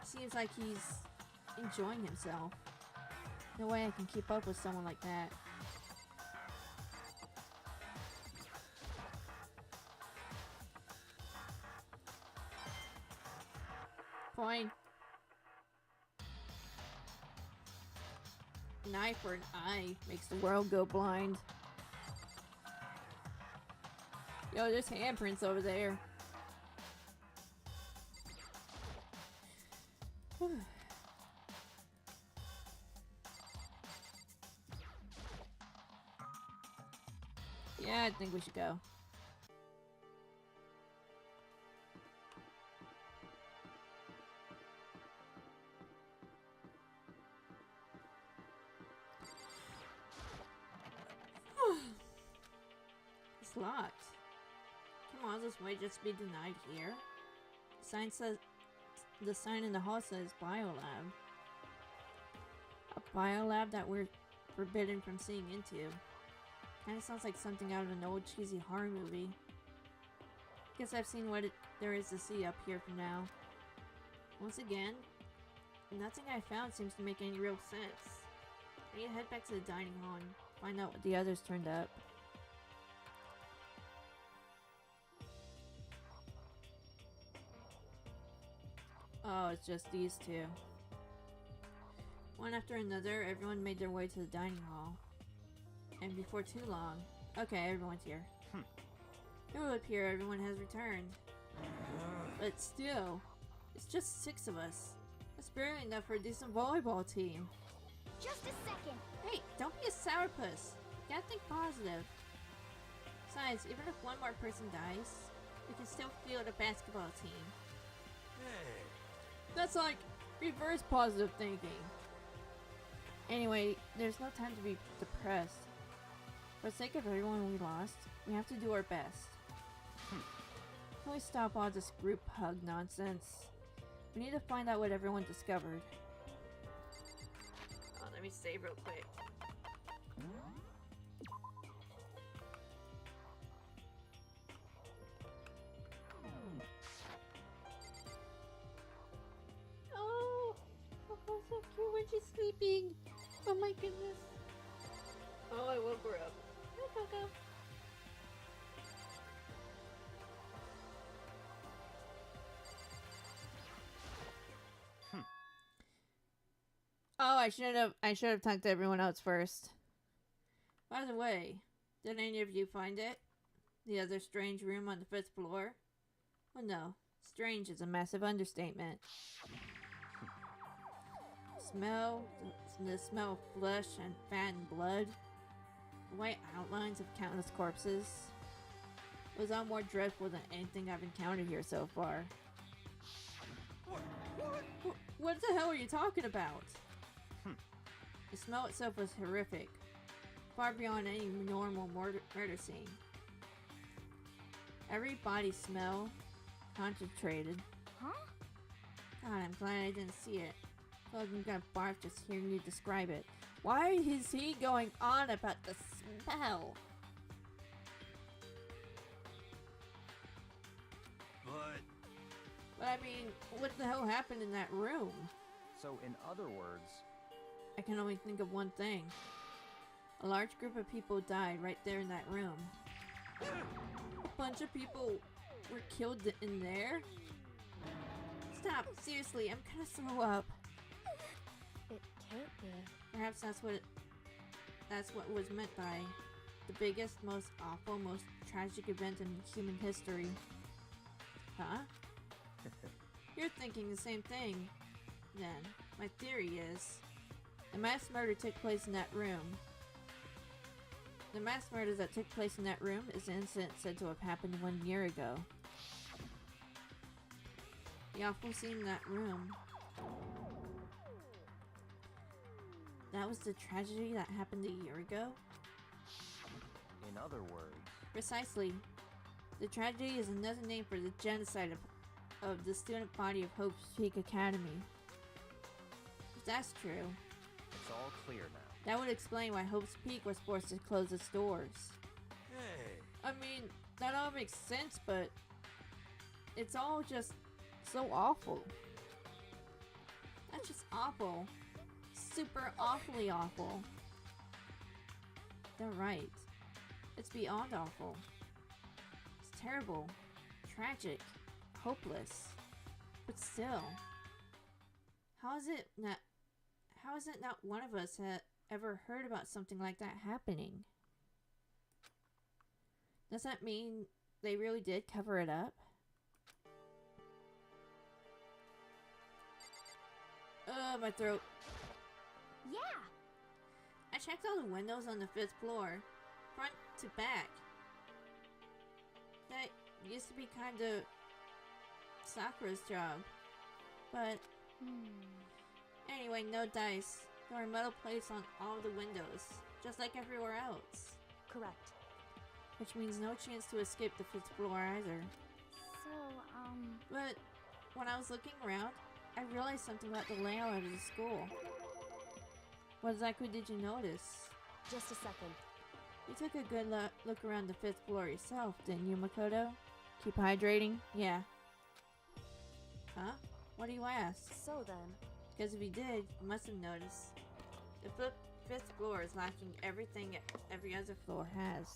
S1: Seems like he's enjoying himself. No way I can keep up with someone like that. Fine. An eye for an eye makes the world go blind. Yo, there's handprints over there. Yeah, I think we should go. It's locked. Come on, this way just be denied here. The sign in the hall says biolab. A biolab that we're forbidden from seeing into. Kinda sounds like something out of an old cheesy horror movie. Guess I've seen what there is to see up here for now. Once again, nothing I found seems to make any real sense. I need to head back to the dining hall and find out what the others turned up. Oh, it's just these two. One after another, everyone made their way to the dining hall. And before too long... Okay, everyone's here. It will appear everyone has returned. But still, it's just 6 of us. That's barely enough for a decent volleyball team.
S5: Just a second.
S1: Hey, don't be a sourpuss. You gotta think positive. Besides, even if one more person dies, we can still field a basketball team.
S3: Hey.
S1: That's like reverse positive thinking. Anyway, there's no time to be depressed. For the sake of everyone we lost, we have to do our best. Can we stop all this group hug nonsense? We need to find out what everyone discovered. Oh, let me save real quick. Oh, Coco's so cute when she's sleeping. Oh my goodness. Oh, I woke her up. Hi, Coco. Oh, I should have talked to everyone else first. By the way, did any of you find it? The other strange room on the 5th floor? Well, no. Strange is a massive understatement. The smell of flesh and fat and blood. The white outlines of countless corpses. It was all more dreadful than anything I've encountered here so far. What the hell are you talking about? The smell itself was horrific. Far beyond any normal murder scene. Every body smell concentrated.
S2: Huh?
S1: God, I'm glad I didn't see it. I feel like I'm gonna barf just hearing you describe it. Why is he going on about the smell? But I mean, what the hell happened in that room?
S9: So, in other words,
S1: I can only think of one thing. A large group of people died right there in that room. A bunch of people were killed in there? Stop, seriously, I'm gonna throw up.
S2: It can't be.
S1: Perhaps that's what was meant by the biggest, most awful, most tragic event in human history. Huh? You're thinking the same thing. Then, my theory is, the mass murder took place in that room. The mass murder that took place in that room is an incident said to have happened 1 year ago. The awful scene in that room. That was the tragedy that happened a year ago?
S9: in other words,
S1: Precisely. The tragedy is another name for the genocide of the student body of Hope's Peak Academy. If that's true,
S9: it's all clear now.
S1: that would explain why Hope's Peak was forced to close its doors.
S3: Hey,
S1: I mean, that all makes sense, but it's all just so awful. That's just awful. Super awfully awful. They're right. It's beyond awful. It's terrible, tragic, hopeless. But still, how is it not one of us had ever heard about something like that happening? Does that mean they really did cover it up? My throat.
S5: Yeah.
S1: I checked all the windows on the 5th floor, front to back. That used to be kind of Sakura's job. But anyway, no dice. There were metal plates on all the windows, just like everywhere else.
S2: Correct.
S1: Which means no chance to escape the 5th floor either.
S2: So,
S1: But when I was looking around, I realized something about the layout of the school. What exactly did you notice?
S2: just a second.
S1: You took a good look around the 5th floor yourself, didn't you, Makoto? Keep hydrating? Yeah. Huh? What do you ask?
S2: So then,
S1: Because if you did, you must have noticed. The 5th floor is lacking everything every other floor has.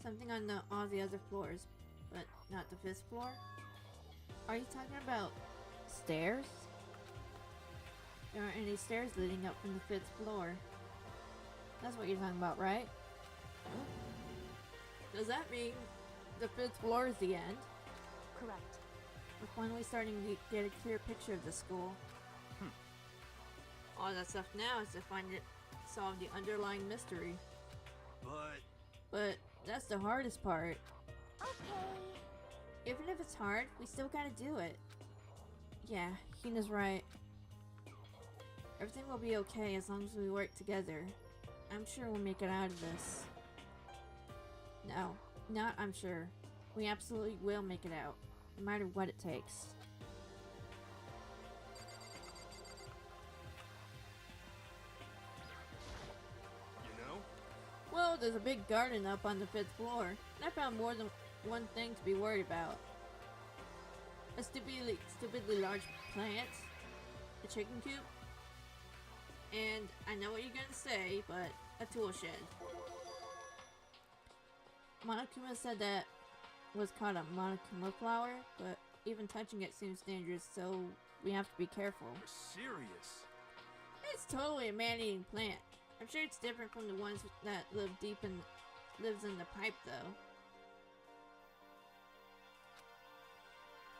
S1: Something on all the other floors, but not the 5th floor? Are you talking about stairs? There aren't any stairs leading up from the 5th floor. That's what you're talking about, right? Does that mean the 5th floor is the end?
S2: correct.
S1: We're finally starting to get a clear picture of the school. All that's left now is to solve the underlying mystery. But that's the hardest part.
S5: Okay.
S1: Even if it's hard, we still gotta do it. Yeah, Hina's right. Everything will be okay as long as we work together. I'm sure we'll make it out of this. No, not I'm sure. We absolutely will make it out, no matter what it takes.
S3: you know?
S1: Well, there's a big garden up on the 5th floor, and I found more than one thing to be worried about. A stupidly large plant, a chicken coop, and I know what you're gonna say, but a tool shed. Monokuma said that was called a Monokuma flower, but even touching it seems dangerous, so we have to be careful.
S3: You're serious?
S1: It's totally a man-eating plant. I'm sure it's different from the ones that lives in the pipe, though.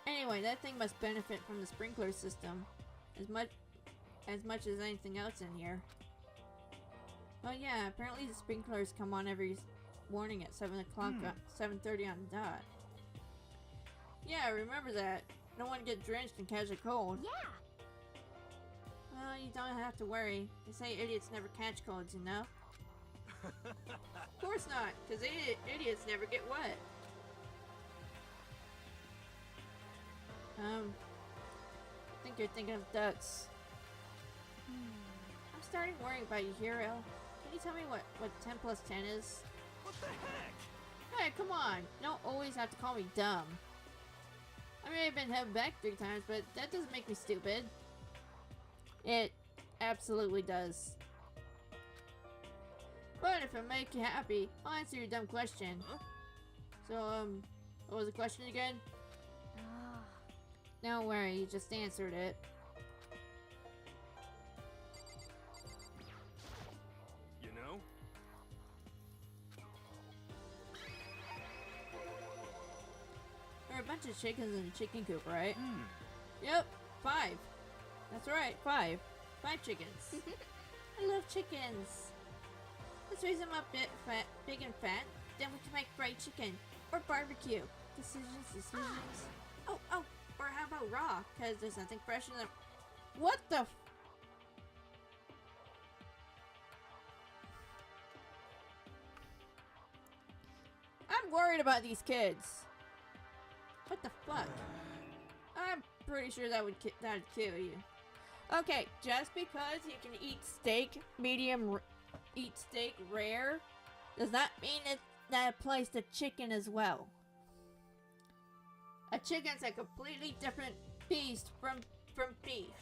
S1: Anyway, that thing must benefit from the sprinkler system as much as anything else in here. Well, yeah, apparently the sprinklers come on every morning at 7 o'clock, 7:30 on the dot. Yeah, I remember that. Don't want to get drenched and catch a cold.
S5: Yeah.
S1: Well, you don't have to worry. They say idiots never catch colds, you know? Of course not, because idiots never get wet. I think you're thinking of ducks. I'm starting worrying about you, Hero. Can you tell me what 10 plus 10 is?
S3: What the heck?
S1: Hey, come on. You don't always have to call me dumb. I may have been held back 3 times, but that doesn't make me stupid. It absolutely does. But if it makes you happy, I'll answer your dumb question.
S3: Huh?
S1: So, what was the question again? Don't worry, you just answered it.
S3: You know?
S1: There are a bunch of chickens in a chicken coop, right? Yep, 5. That's right, 5. 5 chickens. I love chickens. Let's raise them up big and fat. Then we can make fried chicken or barbecue. Decisions. Oh, or how about raw? Cause there's nothing fresh in the. What the? I'm worried about these kids. What the fuck? I'm pretty sure that'd kill you. Okay, just because you can eat steak rare does not mean that applies to chicken as well. A chicken's a completely different beast from beef.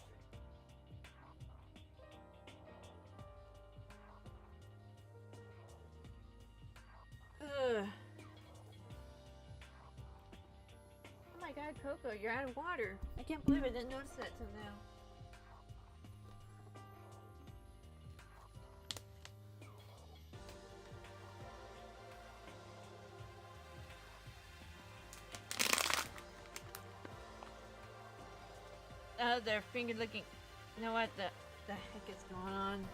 S1: Ugh. Oh my god, Coco, you're out of water. I can't believe I didn't notice that till now. Oh, they're finger licking. You know what the heck is going on?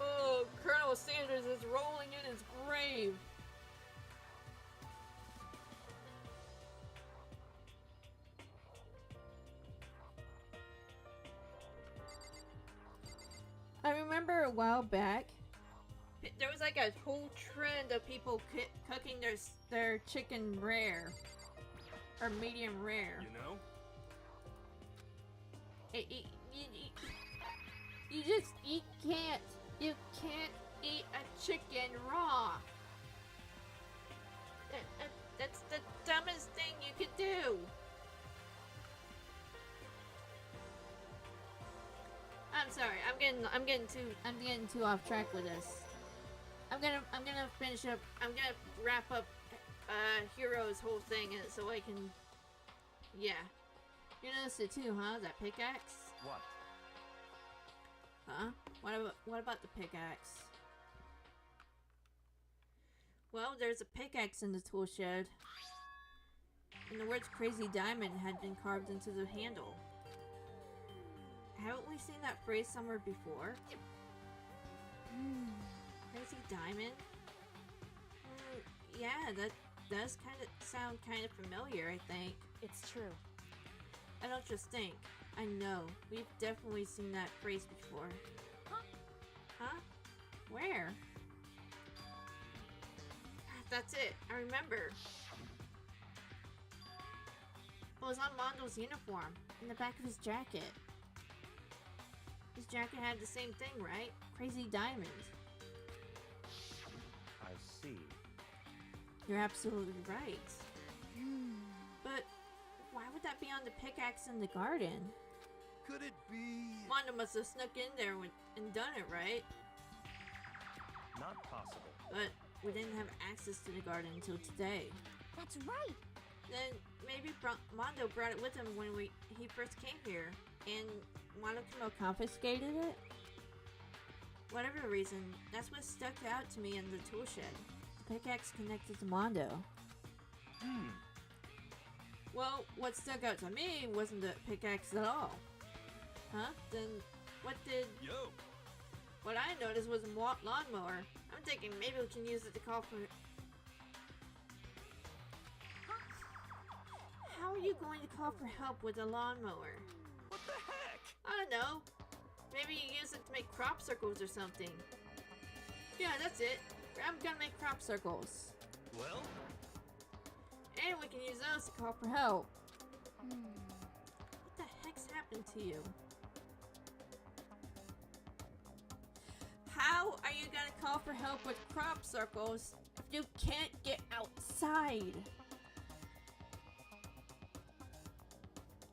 S1: Oh, Colonel Sanders is rolling in his grave. I remember a while back, there was like a whole trend of people cooking their chicken rare. Or medium rare.
S3: You know?
S1: You can't eat a chicken raw. That's the dumbest thing you could do. I'm sorry. I'm getting too off track with this. I'm gonna finish up. I'm gonna wrap up Hero's whole thing so I can. Yeah. You noticed it too, huh? That pickaxe?
S9: What?
S1: Huh? What about the pickaxe? Well, there's a pickaxe in the tool shed. And the words Crazy Diamond had been carved into the handle. Haven't we seen that phrase somewhere before? Crazy Diamond? Yeah, that does sound kind of familiar, I think.
S2: It's true.
S1: I don't just think. I know. We've definitely seen that phrase before. Huh? Where? That's it. I remember. It was on Mondo's uniform, in the back of his jacket. His jacket had the same thing, right? Crazy Diamond.
S9: I see.
S1: You're absolutely right. But why would that be on the pickaxe in the garden?
S3: Could it be?
S1: Mondo must have snuck in there and done it, right?
S9: Not possible.
S1: But we didn't have access to the garden until today.
S5: That's right.
S1: Then maybe Mondo brought it with him when he first came here, and Monokuma confiscated it? Whatever the reason, that's what stuck out to me in the tool shed. The pickaxe connected to Mondo. Well, what stuck out to me wasn't the pickaxe at all. Huh? Then what did...
S3: Yo!
S1: What I noticed was a lawnmower. I'm thinking maybe we can use it to call for... How are you going to call for help with a lawnmower?
S3: What the heck?
S1: I don't know. Maybe you use it to make crop circles or something. Yeah, that's it. I'm gonna make crop circles.
S3: Well?
S1: And we can use those to call for help. What the heck's happened to you? How are you gonna call for help with crop circles if you can't get outside?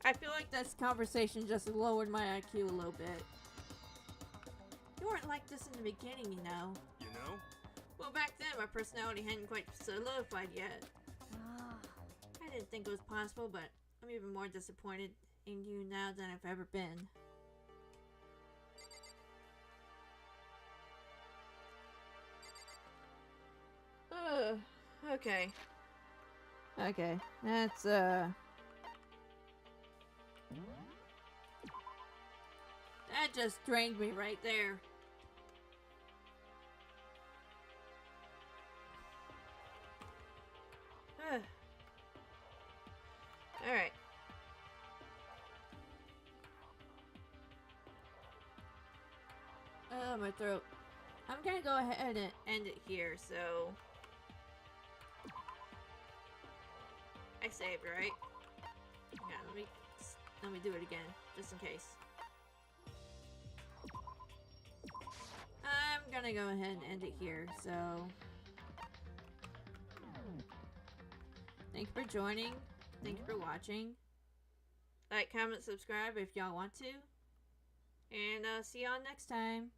S1: I feel like this conversation just lowered my IQ a little bit. You weren't like this in the beginning, you know.
S3: You know?
S1: Well, back then my personality hadn't quite solidified yet. I didn't think it was possible, but I'm even more disappointed in you now than I've ever been. Okay. Okay, that's, that just drained me right there. Alright. Oh, my throat. I'm gonna go ahead and end it here, so... I saved, right? Yeah, let me do it again, just in case. I'm gonna go ahead and end it here, so... Thank you for joining. Thank you for watching. Like, comment, subscribe if y'all want to. And see y'all next time.